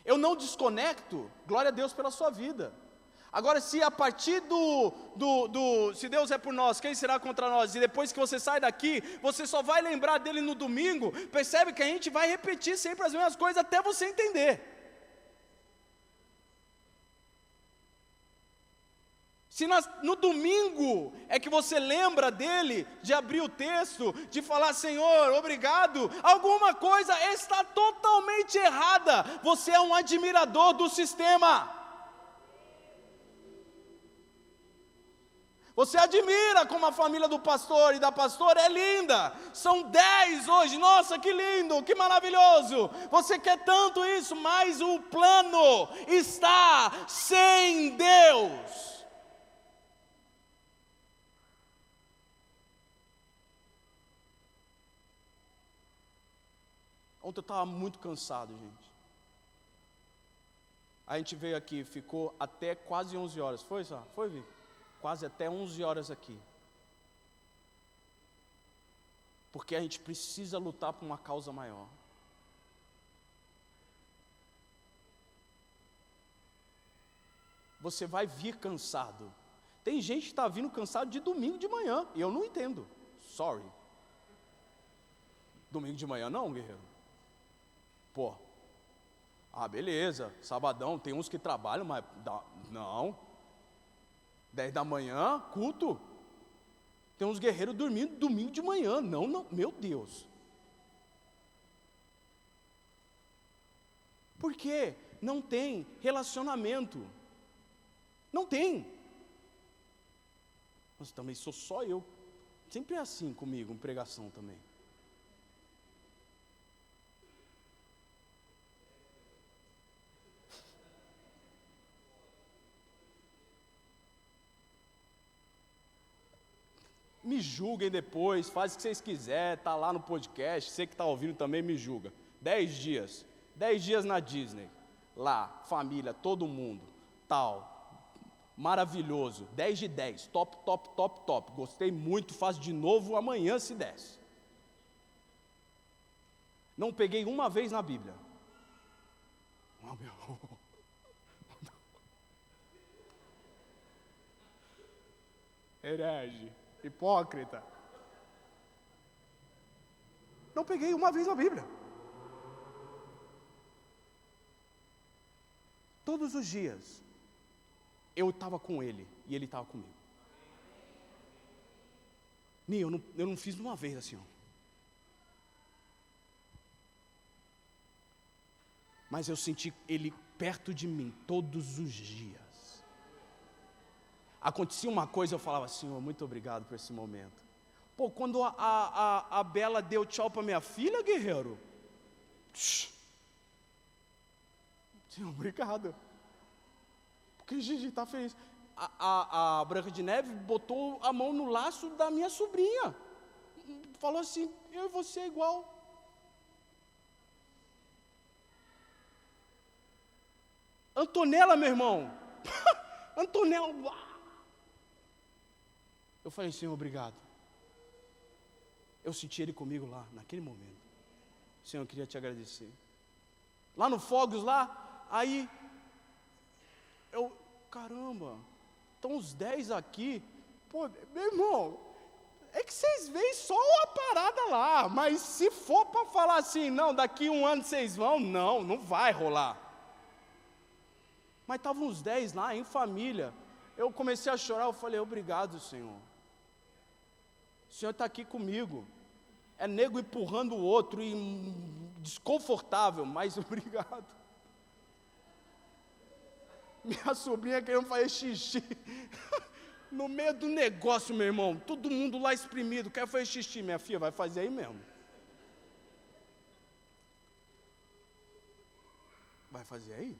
S1: eu não desconecto, glória a Deus pela sua vida. Agora, se a partir se Deus é por nós, quem será contra nós? E depois que você sai daqui, você só vai lembrar dele no domingo, percebe que a gente vai repetir sempre as mesmas coisas até você entender. Se no domingo é que você lembra dele, de abrir o texto, de falar, Senhor, obrigado, alguma coisa está totalmente errada. Você é um admirador do sistema. Você admira como a família do pastor e da pastora é linda. São 10 hoje, nossa, que lindo, que maravilhoso. Você quer tanto isso, mas o plano está sem Deus. Ontem eu estava muito cansado, gente. A gente veio aqui, ficou até quase 11 horas. Foi, só? Foi, Vi? Quase até 11 horas aqui. Porque a gente precisa lutar por uma causa maior. Você vai vir cansado. Tem gente que está vindo cansado de domingo de manhã. E eu não entendo. Sorry. Domingo de manhã não, guerreiro. Pô, beleza, sabadão, tem uns que trabalham, mas não, 10 da manhã, culto, tem uns guerreiros dormindo domingo de manhã, não, meu Deus. Por quê? Não tem relacionamento, não tem. Mas também sou só eu, sempre é assim comigo, em pregação também. Me julguem depois, faz o que vocês quiserem, está lá no podcast, você que está ouvindo também me julga. 10 dias na Disney, lá, família, todo mundo, tal, maravilhoso, 10 de 10, top, gostei muito, faço de novo amanhã se desce. Não peguei uma vez na Bíblia. Herege. Hipócrita. Não peguei uma vez a Bíblia. Todos os dias eu estava com ele e ele estava comigo. Eu não fiz uma vez assim, ó. Mas eu senti ele perto de mim todos os dias. Acontecia uma coisa, eu falava, Senhor, muito obrigado por esse momento. Pô, quando a Bela deu tchau para minha filha, guerreiro, Senhor, obrigado. Porque Gigi está feliz. a Branca de Neve botou a mão no laço da minha sobrinha. Falou assim, eu e você é igual. Antonella, meu irmão. Antonella. Eu falei, Senhor, obrigado. Eu senti Ele comigo lá, naquele momento. Senhor, eu queria te agradecer. Lá no Fogos, lá, aí, caramba, estão os 10 aqui. Pô, meu irmão, é que vocês veem só a parada lá, mas se for para falar assim, não, daqui um ano vocês vão, não vai rolar. Mas estavam os 10 lá, em família. Eu comecei a chorar, eu falei, obrigado, Senhor. O Senhor está aqui comigo. É nego empurrando o outro, e desconfortável, mas obrigado. Minha sobrinha querendo fazer xixi. No meio do negócio, meu irmão, todo mundo lá exprimido, quer fazer xixi, minha filha, vai fazer aí mesmo. Vai fazer aí?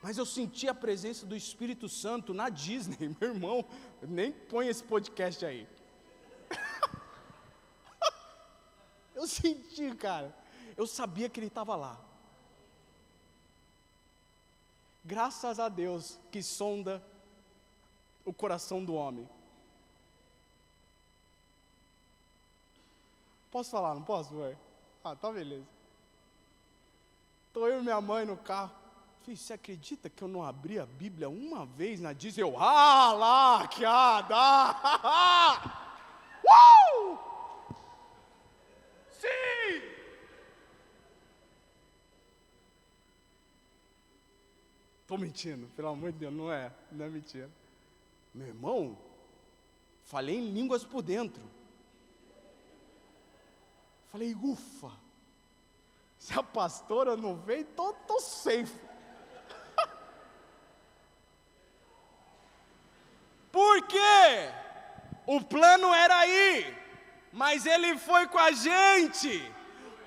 S1: Mas eu senti a presença do Espírito Santo na Disney, meu irmão, nem põe esse podcast aí. Eu senti, cara, eu sabia que Ele estava lá. Graças a Deus que sonda o coração do homem. Posso falar, não posso, mãe? Tá beleza. Estou eu e minha mãe no carro. Filho, você acredita que eu não abri a Bíblia uma vez na Disney? Eu, lá, que Sim! Estou mentindo, pelo amor de Deus, não é mentira. Meu irmão, falei em línguas por dentro. Falei, ufa, se a pastora não veio, tô safe. Por quê? O plano era ir, mas Ele foi com a gente,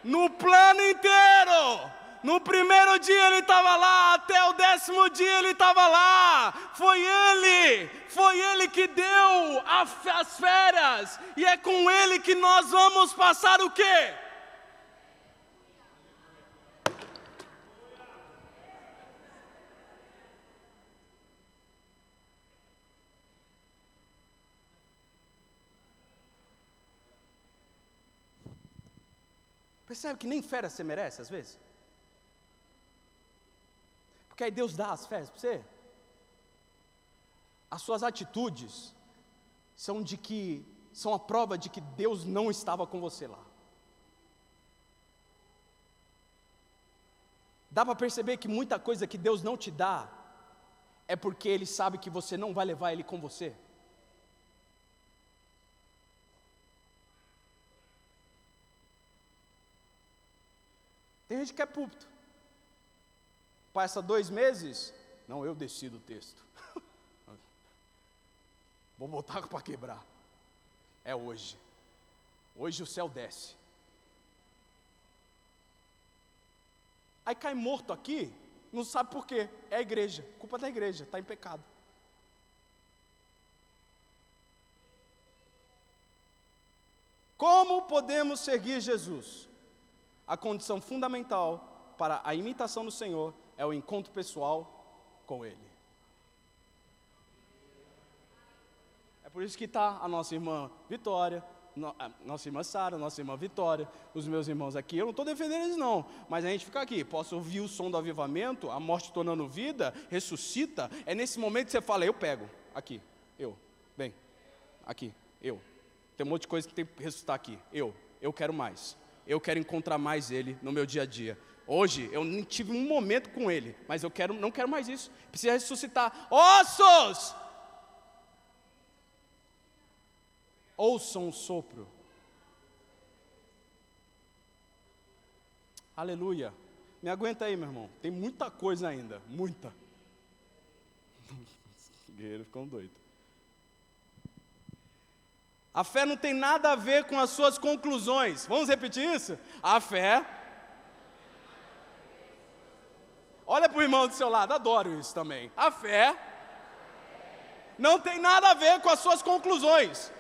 S1: no plano inteiro. No primeiro dia Ele estava lá, até o 10º dia Ele estava lá. Foi Ele que deu as férias, e é com Ele que nós vamos passar o quê? Percebe que nem férias você merece às vezes? Porque aí Deus dá as férias para você. As suas atitudes são a prova de que Deus não estava com você lá. Dá para perceber que muita coisa que Deus não te dá é porque Ele sabe que você não vai levar Ele com você. Tem gente que é púlpito. Passa 2 meses, não, eu decido o texto. Vou botar para quebrar. É hoje. Hoje o céu desce. Aí cai morto aqui, não sabe por quê. É a igreja, culpa da igreja, está em pecado. Como podemos seguir Jesus? A condição fundamental para a imitação do Senhor é o encontro pessoal com Ele. É por isso que está a nossa irmã Vitória, nossa irmã Sara, nossa irmã Vitória, os meus irmãos aqui. Eu não estou defendendo eles não, mas a gente fica aqui, posso ouvir o som do avivamento, a morte tornando vida, ressuscita. É nesse momento que você fala, eu pego, aqui, vem, aqui, tem um monte de coisa que tem que ressuscitar aqui, eu quero mais, eu quero encontrar mais Ele no meu dia a dia. Hoje, eu nem tive um momento com Ele, mas não quero mais isso. Precisa ressuscitar. Ossos! Ouçam o sopro. Aleluia. Me aguenta aí, meu irmão. Tem muita coisa ainda. Muita. Os guerreiros ficam doidos. A fé não tem nada a ver com as suas conclusões. Vamos repetir isso? A fé... Olha para o irmão do seu lado, adoro isso também. A fé não tem nada a ver com as suas conclusões.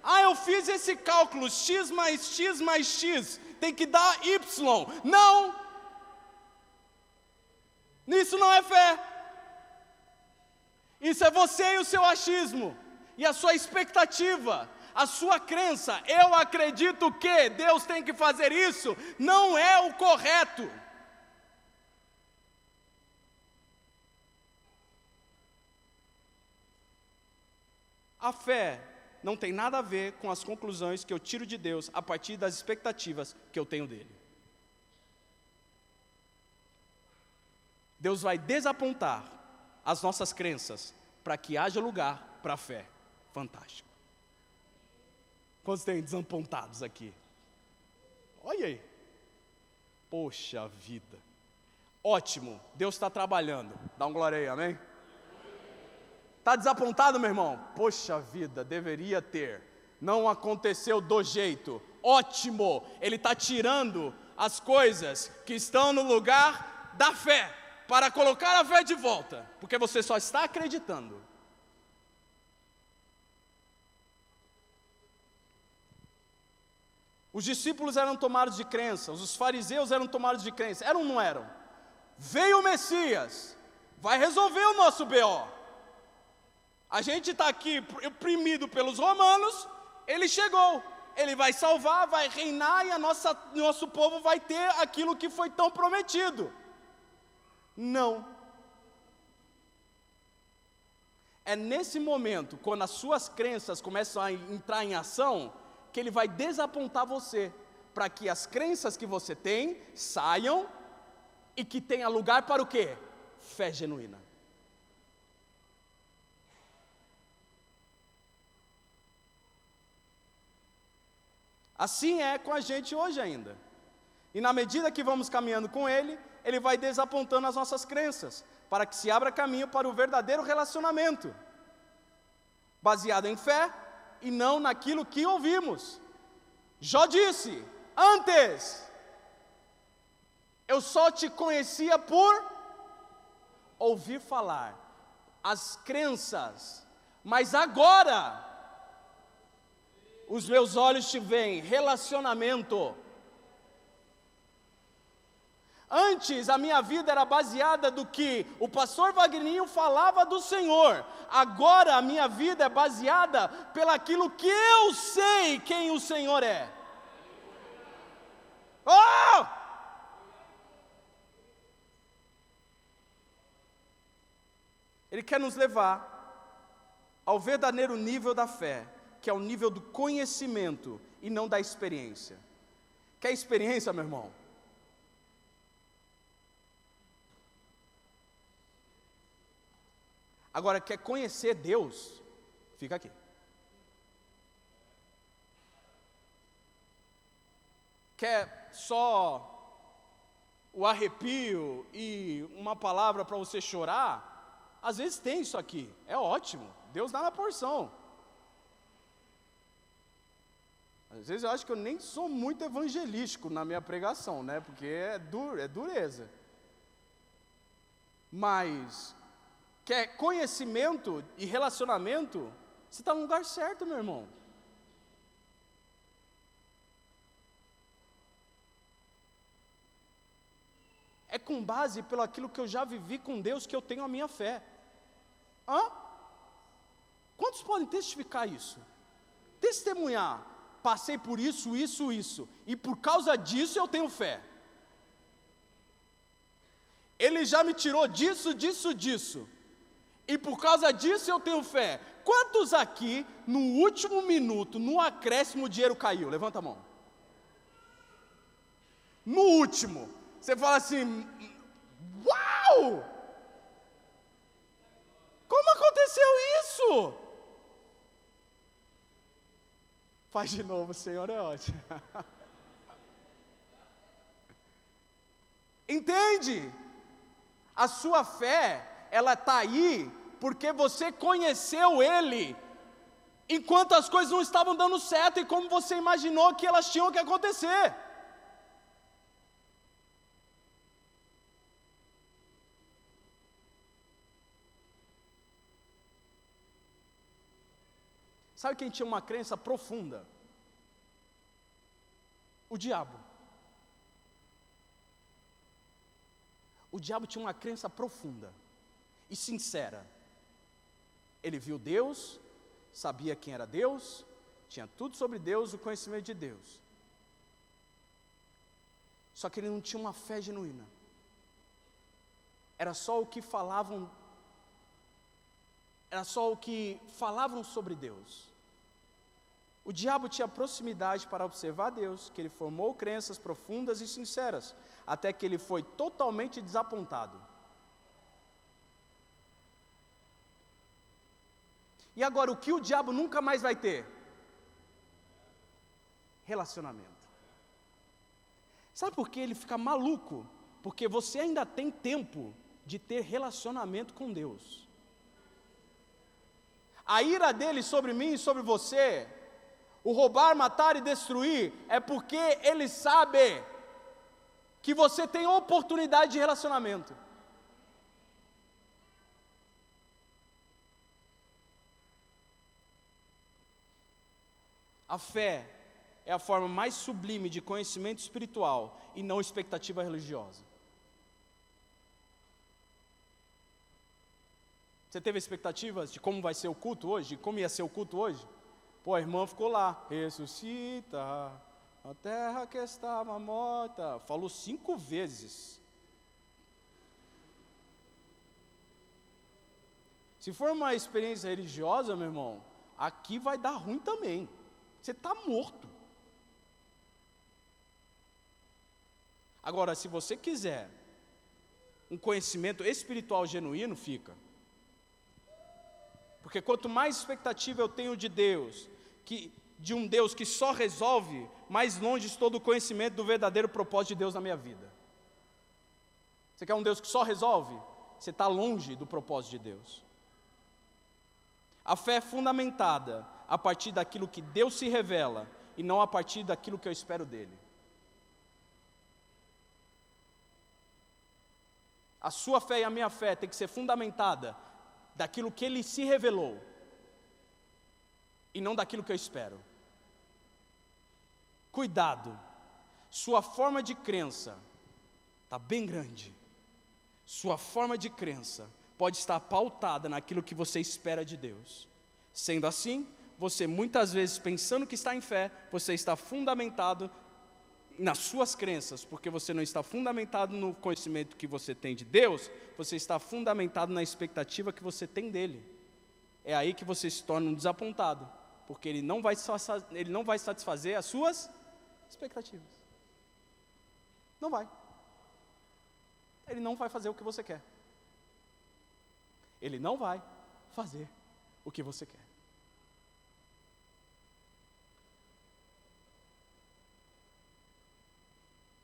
S1: Ah, eu fiz esse cálculo, x mais x mais x, tem que dar y. Não! Isso não é fé. Isso é você e o seu achismo, e a sua expectativa, a sua crença. Eu acredito que Deus tem que fazer isso, não é o correto. A fé não tem nada a ver com as conclusões que eu tiro de Deus a partir das expectativas que eu tenho dele. Deus vai desapontar as nossas crenças para que haja lugar para a fé. Fantástico. Quantos tem desapontados aqui? Olha aí. Poxa vida. Ótimo, Deus está trabalhando. Dá um glória aí, amém? Está desapontado, meu irmão? Poxa vida, deveria ter. Não aconteceu do jeito. Ótimo, Ele está tirando as coisas que estão no lugar da fé, para colocar a fé de volta, porque você só está acreditando. Os discípulos eram tomados de crença, os fariseus eram tomados de crença, eram ou não eram? Veio o Messias, vai resolver o nosso BO. A gente está aqui oprimido pelos romanos, ele chegou, ele vai salvar, vai reinar e nosso povo vai ter aquilo que foi tão prometido. Não. É nesse momento, quando as suas crenças começam a entrar em ação, que ele vai desapontar você, para que as crenças que você tem saiam e que tenha lugar para o quê? Fé genuína. Assim é com a gente hoje ainda. E na medida que vamos caminhando com Ele, Ele vai desapontando as nossas crenças, para que se abra caminho para o verdadeiro relacionamento, baseado em fé e não naquilo que ouvimos. Jó disse: antes, eu só te conhecia por ouvir falar, as crenças, mas agora os meus olhos te veem, relacionamento. Antes a minha vida era baseada do que o pastor Wagninho falava do Senhor. Agora a minha vida é baseada pelaquilo que eu sei quem o Senhor é. Oh! Ele quer nos levar ao verdadeiro nível da fé, que é o nível do conhecimento e não da experiência. Quer experiência, meu irmão? Agora, quer conhecer Deus? Fica aqui. Quer só o arrepio e uma palavra para você chorar? Às vezes tem isso aqui, é ótimo, Deus dá na porção. Às vezes eu acho que eu nem sou muito evangelístico na minha pregação, né? Porque é dureza. Mas quer conhecimento e relacionamento? Você está no lugar certo, meu irmão. É com base pelo aquilo que eu já vivi com Deus que eu tenho a minha fé. Quantos podem testificar isso? Testemunhar. Passei por isso, e por causa disso eu tenho fé. Ele já me tirou disso, e por causa disso eu tenho fé. Quantos aqui, no último minuto, no acréscimo, o dinheiro caiu? Levanta a mão. No último, você fala assim: uau! Como aconteceu isso? Faz de novo, Senhor, é ótimo. Entende? A sua fé, ela está aí porque você conheceu Ele, enquanto as coisas não estavam dando certo e como você imaginou que elas tinham que acontecer. Sabe quem tinha uma crença profunda? O diabo. O diabo tinha uma crença profunda e sincera. Ele viu Deus, sabia quem era Deus, tinha tudo sobre Deus, o conhecimento de Deus. Só que ele não tinha uma fé genuína. Era só o que falavam sobre Deus. O diabo tinha proximidade para observar Deus, que ele formou crenças profundas e sinceras, até que ele foi totalmente desapontado. E agora, o que o diabo nunca mais vai ter? Relacionamento. Sabe por que ele fica maluco? Porque você ainda tem tempo de ter relacionamento com Deus. A ira dele sobre mim e sobre você, o roubar, matar e destruir, é porque ele sabe que você tem oportunidade de relacionamento. A fé é a forma mais sublime de conhecimento espiritual e não expectativa religiosa. Você teve expectativas de como vai ser o culto hoje? De como ia ser o culto hoje? Pô, a irmã ficou lá, ressuscita a terra que estava morta. Falou 5 vezes. Se for uma experiência religiosa, meu irmão, aqui vai dar ruim também. Você está morto. Agora, se você quiser um conhecimento espiritual genuíno, fica. Porque quanto mais expectativa eu tenho de Deus, de um Deus que só resolve, mais longe estou do conhecimento do verdadeiro propósito de Deus na minha vida. Você quer um Deus que só resolve? Você está longe do propósito de Deus. A fé é fundamentada a partir daquilo que Deus se revela e não a partir daquilo que eu espero dele. A sua fé e a minha fé tem que ser fundamentada daquilo que ele se revelou e não daquilo que eu espero. Cuidado, sua forma de crença está bem grande. Sua forma de crença pode estar pautada naquilo que você espera de Deus. Sendo assim, você muitas vezes pensando que está em fé, você está fundamentado nas suas crenças, porque você não está fundamentado no conhecimento que você tem de Deus, você está fundamentado na expectativa que você tem dele. É aí que você se torna um desapontado, porque ele não vai satisfazer as suas expectativas. Não vai. Ele não vai fazer o que você quer. Ele não vai fazer o que você quer.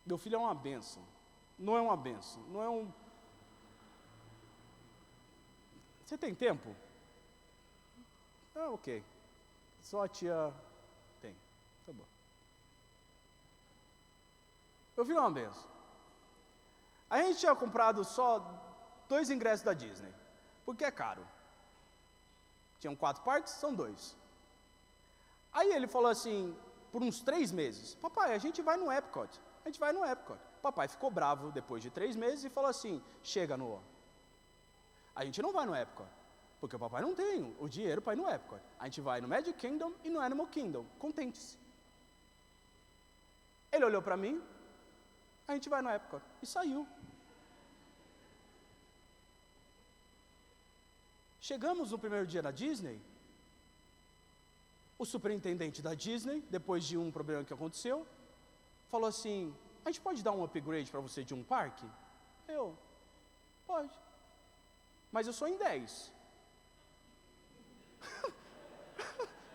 S1: Meu filho é uma bênção. Não é uma bênção. Não é um... Você tem tempo? Ah, ok. Só a tia tem. Tá bom. Meu filho é uma bênção. A gente tinha comprado só 2 ingressos da Disney, porque é caro. Tinham 4 parques, são 2. Aí ele falou assim, por uns 3 meses, papai, a gente vai no Epcot. A gente vai no Epcot. Papai ficou bravo depois de 3 meses e falou assim, chega, Noah. A gente não vai no Epcot, porque o papai não tem o dinheiro para ir no Epcot. A gente vai no Magic Kingdom e no Animal Kingdom. Contente-se. Ele olhou para mim, a gente vai no Epcot. E saiu. Chegamos no primeiro dia na Disney. O superintendente da Disney, depois de um problema que aconteceu, falou assim, a gente pode dar um upgrade para você de um parque? Eu, pode. Mas eu sou em 10.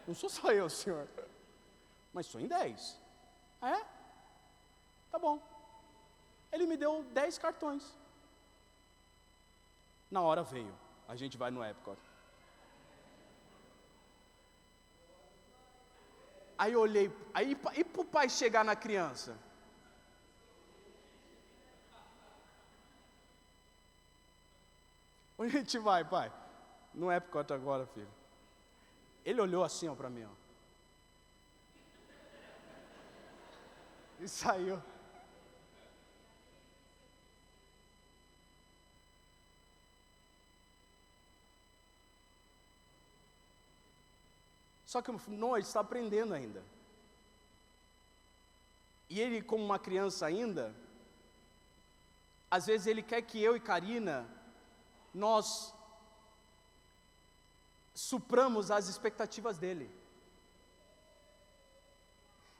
S1: Não sou só eu, senhor. Mas sou em 10. Ah, é? Tá bom. Ele me deu 10 cartões. Na hora veio. A gente vai no Epcot. Aí eu olhei, e para o pai chegar na criança? Onde a gente vai, pai? No Epcot agora, filho. Ele olhou assim, ó, para mim, ó. E saiu. Só que Noah está aprendendo ainda. E ele, como uma criança ainda, às vezes ele quer que eu e Karina, nós supramos as expectativas dele.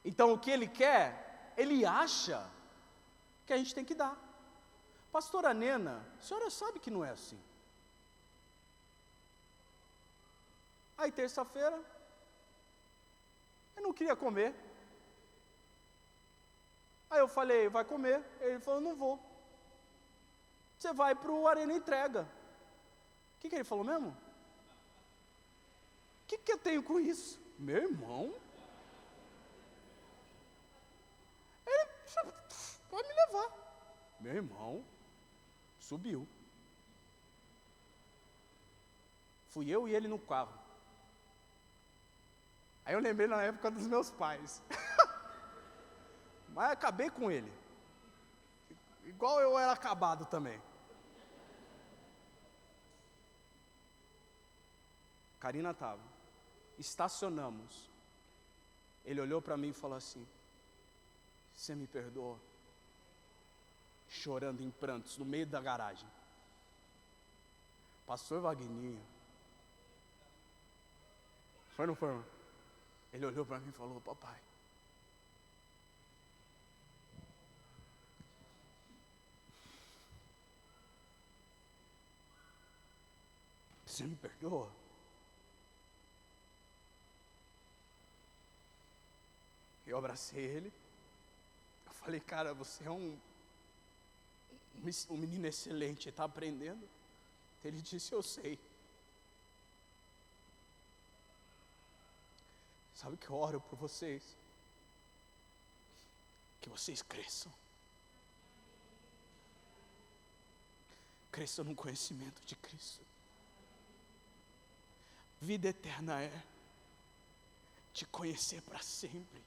S1: Então o que ele quer, ele acha que a gente tem que dar. Pastora Nena, a senhora sabe que não é assim. Aí terça-feira, eu não queria comer. Aí eu falei, vai comer? Ele falou, não vou. Você vai para o Arena Entrega. O que ele falou mesmo? O que eu tenho com isso? Meu irmão? Ele pode me levar. Meu irmão subiu. Fui eu e ele no carro. Aí eu lembrei na época dos meus pais. Mas acabei com ele. Igual eu era acabado também. Karina estava. Estacionamos. Ele olhou para mim e falou assim: você me perdoa? Chorando em prantos, no meio da garagem. Pastor Wagninho. Foi ou não foi, irmão? Ele olhou para mim e falou: papai, você me perdoa? Eu abracei ele. Eu falei: cara, você é um menino excelente, está aprendendo? Ele disse: eu sei. Sabe que eu oro por vocês? Que vocês cresçam. Cresçam no conhecimento de Cristo. Vida eterna é te conhecer para sempre.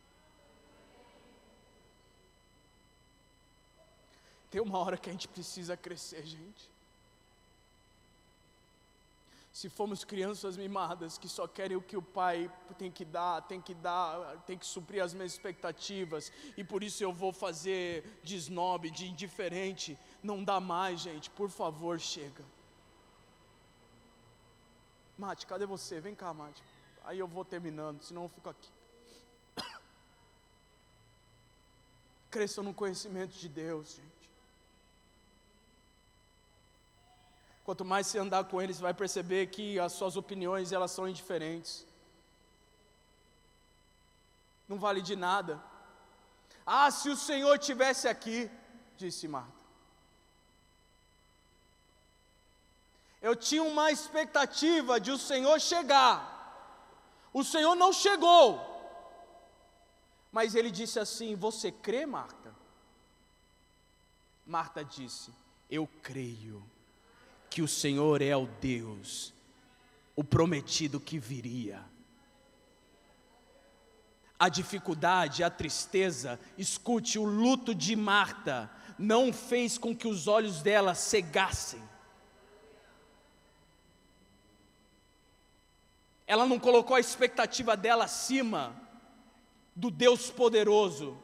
S1: Tem uma hora que a gente precisa crescer, gente. Se formos crianças mimadas que só querem o que o pai tem que dar, tem que suprir as minhas expectativas, e por isso eu vou fazer de snob, de indiferente, não dá mais, gente, por favor, chega. Mate, cadê você? Vem cá, Mate. Aí eu vou terminando, senão eu fico aqui. Cresçam no conhecimento de Deus, gente. Quanto mais você andar com Ele, você vai perceber que as suas opiniões, elas são indiferentes. Não vale de nada. Ah, se o Senhor estivesse aqui, disse Marta. Eu tinha uma expectativa de o Senhor chegar. O Senhor não chegou. Mas Ele disse assim: você crê, Marta? Marta disse: eu creio que o Senhor é o Deus, o prometido que viria. A dificuldade, a tristeza, escute, o luto de Marta não fez com que os olhos dela cegassem. Ela não colocou a expectativa dela acima do Deus poderoso.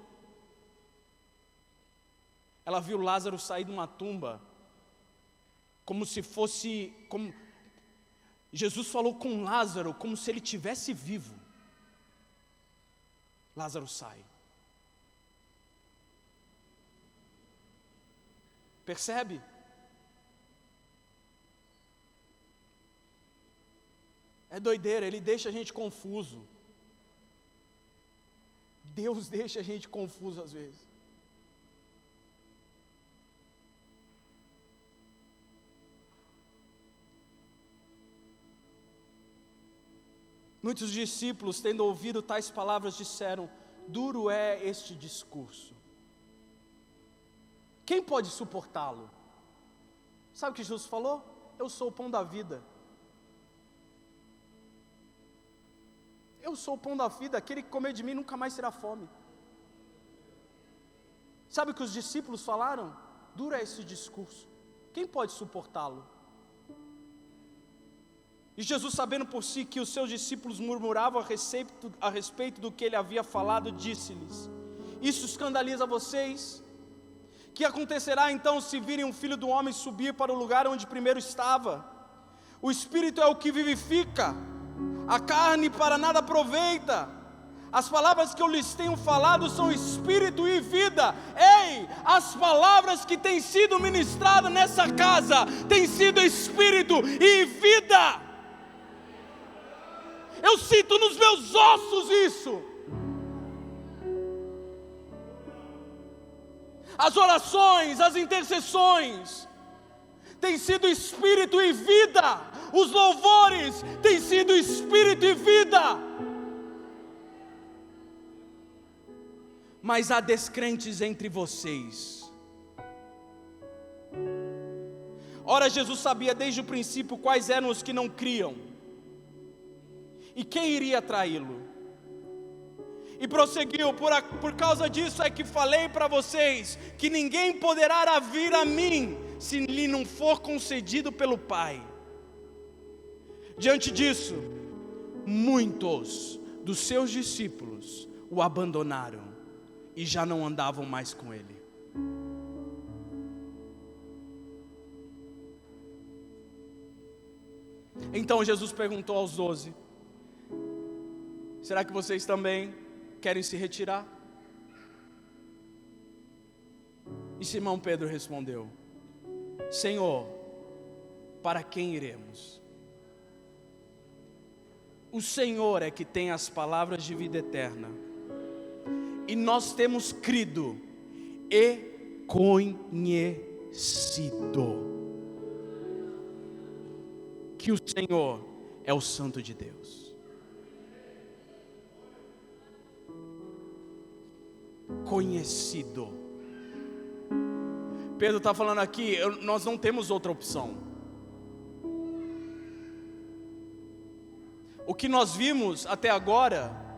S1: Ela viu Lázaro sair de uma tumba, como se fosse, como Jesus falou com Lázaro, como se ele tivesse vivo. Lázaro sai. Percebe? É doideira, ele deixa a gente confuso. Deus deixa a gente confuso às vezes. Muitos discípulos, tendo ouvido tais palavras, disseram: duro é este discurso. Quem pode suportá-lo? Sabe o que Jesus falou? Eu sou o pão da vida. Eu sou o pão da vida, aquele que comer de mim nunca mais terá fome. Sabe o que os discípulos falaram? Dura esse discurso, quem pode suportá-lo? E Jesus, sabendo por si que os seus discípulos murmuravam a respeito do que ele havia falado, disse-lhes: isso escandaliza vocês? Que acontecerá então se virem o Filho do Homem subir para o lugar onde primeiro estava? O Espírito é o que vivifica, a carne para nada aproveita. As palavras que eu lhes tenho falado são Espírito e vida. Ei, as palavras que têm sido ministradas nessa casa têm sido Espírito e vida. Eu sinto nos meus ossos isso. As orações, as intercessões têm sido Espírito e vida. Os louvores têm sido Espírito e vida. Mas há descrentes entre vocês. Ora, Jesus sabia desde o princípio quais eram os que não criam e quem iria traí-lo. E prosseguiu: por causa disso é que falei para vocês que ninguém poderá vir a mim se lhe não for concedido pelo Pai. Diante disso, muitos dos seus discípulos o abandonaram e já não andavam mais com ele. Então Jesus perguntou aos 12: será que vocês também querem se retirar? E Simão Pedro respondeu: Senhor, para quem iremos? O Senhor é que tem as palavras de vida eterna. E nós temos crido e conhecido que o Senhor é o Santo de Deus. Conhecido. Pedro está falando aqui, nós não temos outra opção. O que nós vimos até agora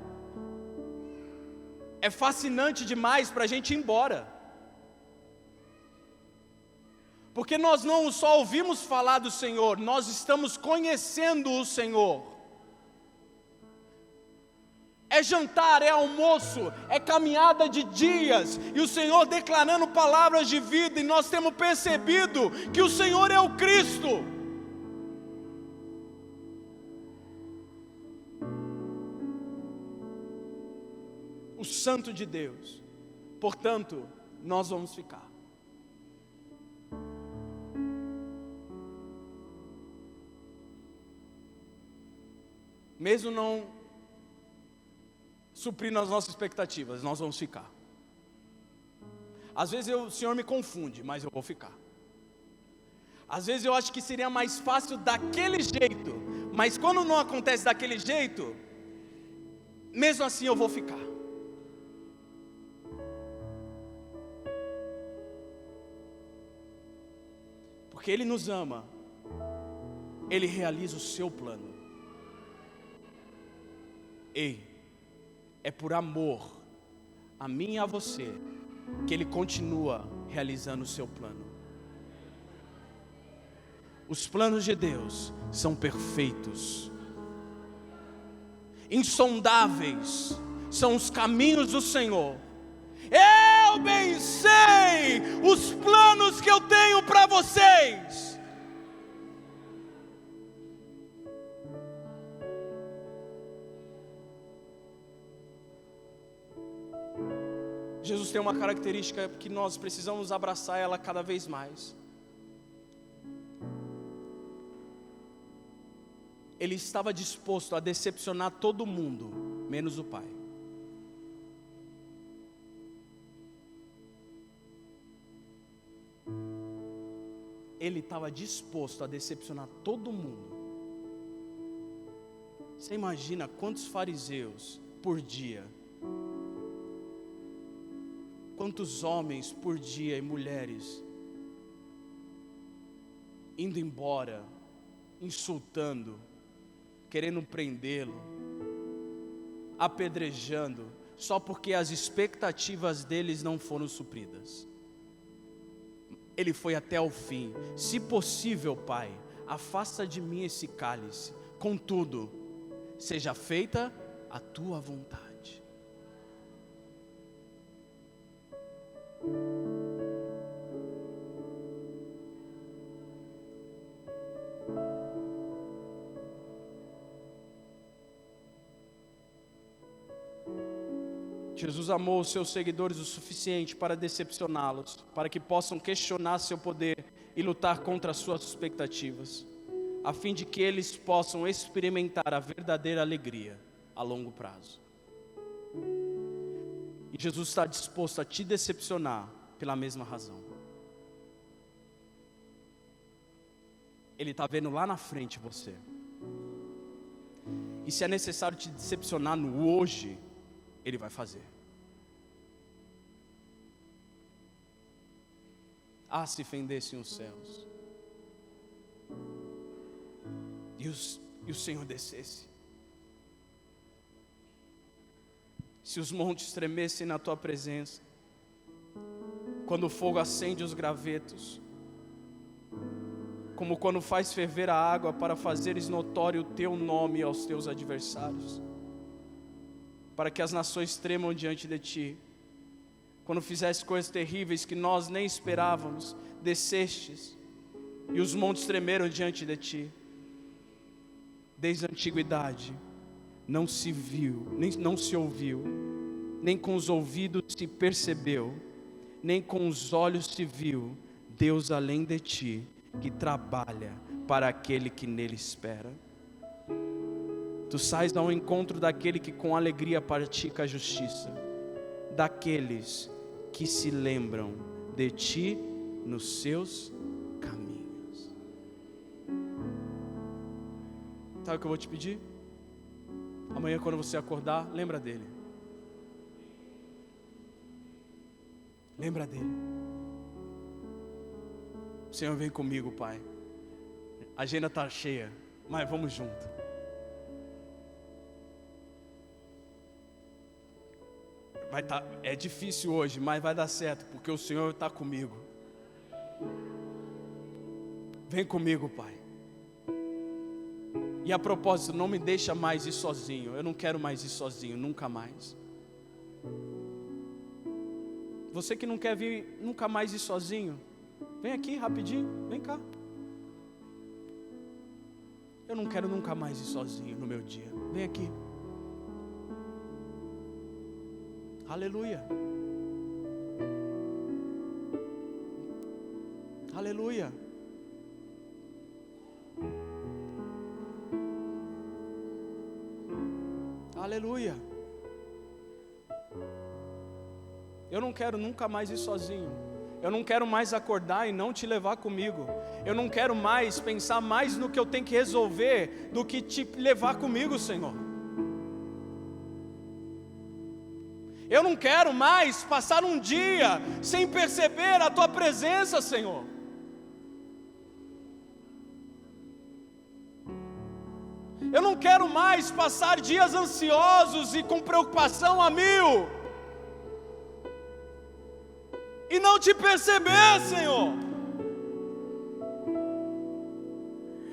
S1: é fascinante demais para a gente ir embora. Porque nós não só ouvimos falar do Senhor, nós estamos conhecendo o Senhor. É jantar, é almoço, é caminhada de dias, e o Senhor declarando palavras de vida, e nós temos percebido que o Senhor é o Cristo. O Santo de Deus. Portanto, nós vamos ficar. Mesmo não suprindo as nossas expectativas, nós vamos ficar. Às vezes o Senhor me confunde, mas eu vou ficar. Às vezes eu acho que seria mais fácil daquele jeito, mas quando não acontece daquele jeito, mesmo assim eu vou ficar. Porque Ele nos ama, Ele realiza o seu plano. Ei, é por amor a mim e a você que Ele continua realizando o seu plano. Os planos de Deus são perfeitos, insondáveis são os caminhos do Senhor. Eu bem sei os planos que eu tenho para vocês. Jesus tem uma característica que nós precisamos abraçar ela cada vez mais. Ele estava disposto a decepcionar todo mundo, menos o Pai. Ele estava disposto a decepcionar todo mundo. Você imagina quantos fariseus por dia, quantos homens por dia e mulheres indo embora, insultando, querendo prendê-lo, apedrejando, só porque as expectativas deles não foram supridas. Ele foi até o fim. Se possível, Pai, afasta de mim esse cálice, contudo, seja feita a tua vontade. Jesus amou os seus seguidores o suficiente para decepcioná-los, para que possam questionar seu poder e lutar contra as suas expectativas, a fim de que eles possam experimentar a verdadeira alegria a longo prazo. E Jesus está disposto a te decepcionar pela mesma razão. Ele está vendo lá na frente você. E se é necessário te decepcionar no hoje, Ele vai fazer. Ah, se fendessem os céus e o Senhor descesse, se os montes tremessem na tua presença, quando o fogo acende os gravetos, como quando faz ferver a água para fazeres notório o teu nome aos teus adversários, para que as nações tremam diante de ti. Quando fizeste coisas terríveis que nós nem esperávamos, descestes, e os montes tremeram diante de ti. Desde a antiguidade não se viu, nem não se ouviu, nem com os ouvidos se percebeu, nem com os olhos se viu Deus além de ti, que trabalha para aquele que nele espera. Tu sais ao encontro daquele que com alegria pratica a justiça, daqueles que se lembram de ti nos seus caminhos. Sabe o que eu vou te pedir? Amanhã, quando você acordar, lembra dele. Lembra dele. Senhor, vem comigo, Pai. A agenda está cheia, mas vamos junto. É difícil hoje, mas vai dar certo, porque o Senhor está comigo. Vem comigo, Pai. E a propósito, não me deixa mais ir sozinho. Eu não quero mais ir sozinho, nunca mais. Você que não quer vir nunca mais ir sozinho, vem aqui rapidinho, vem cá. Eu não quero nunca mais ir sozinho no meu dia. Vem aqui. Aleluia. Aleluia. Aleluia. Eu não quero nunca mais ir sozinho. Eu não quero mais acordar e não te levar comigo. Eu não quero mais pensar mais no que eu tenho que resolver do que te levar comigo, Senhor. Eu não quero mais passar um dia sem perceber a tua presença, Senhor. Eu não quero mais passar dias ansiosos e com preocupação a mil e não te perceber, Senhor,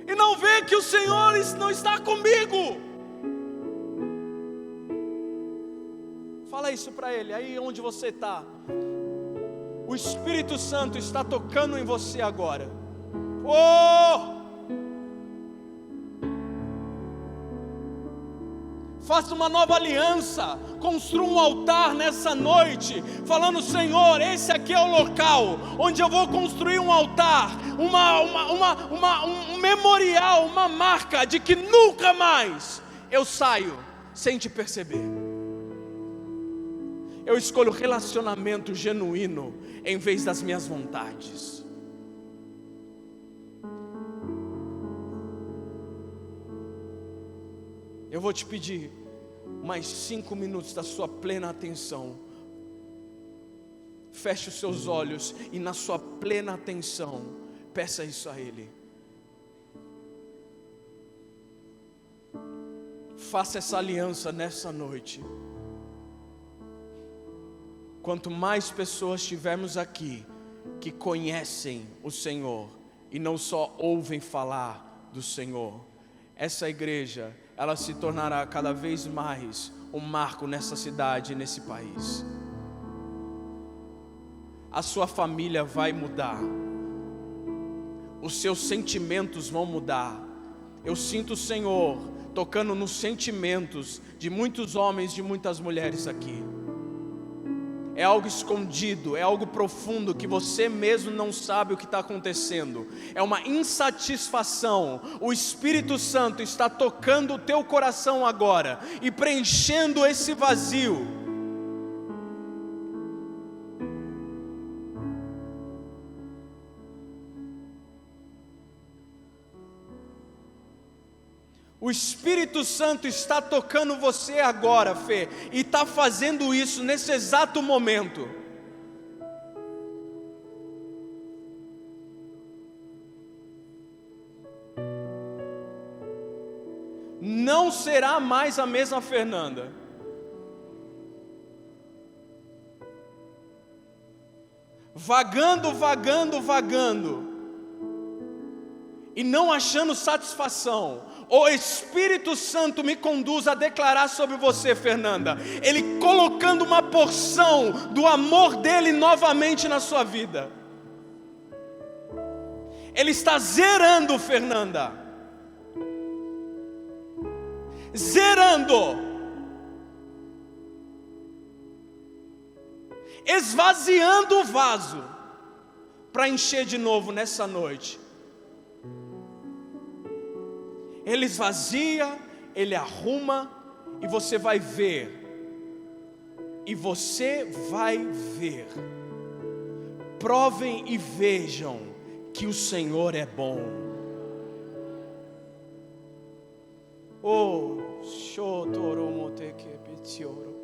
S1: e não ver que o Senhor não está comigo. Fala isso para Ele, aí onde você está. O Espírito Santo está tocando em você agora. Oh! Faça uma nova aliança, construa um altar nessa noite, falando: Senhor, esse aqui é o local onde eu vou construir um altar, um memorial, uma marca de que nunca mais eu saio sem te perceber. Eu escolho relacionamento genuíno em vez das minhas vontades. Eu vou te pedir mais 5 minutos da sua plena atenção. Feche os seus olhos e na sua plena atenção, peça isso a Ele.
S2: Faça essa aliança nessa noite. Quanto mais pessoas tivermos aqui que conhecem o Senhor e não só ouvem falar do Senhor, essa igreja, ela se tornará cada vez mais um marco nessa cidade e nesse país. A sua família vai mudar, os seus sentimentos vão mudar. Eu sinto o Senhor tocando nos sentimentos de muitos homens, de muitas mulheres aqui. É algo escondido, é algo profundo que você mesmo não sabe o que está acontecendo. É uma insatisfação. O Espírito Santo está tocando o teu coração agora e preenchendo esse vazio. O Espírito Santo está tocando você agora, Fê, e está fazendo isso nesse exato momento. Não será mais a mesma Fernanda. Vagando, e não achando satisfação. O Espírito Santo me conduz a declarar sobre você, Fernanda, Ele colocando uma porção do amor dEle novamente na sua vida. Ele está zerando, Fernanda, zerando, esvaziando o vaso, para encher de novo nessa noite. Ele esvazia, Ele arruma, e você vai ver. E você vai ver. Provem e vejam que o Senhor é bom. Oh, shotoromotekepetioro.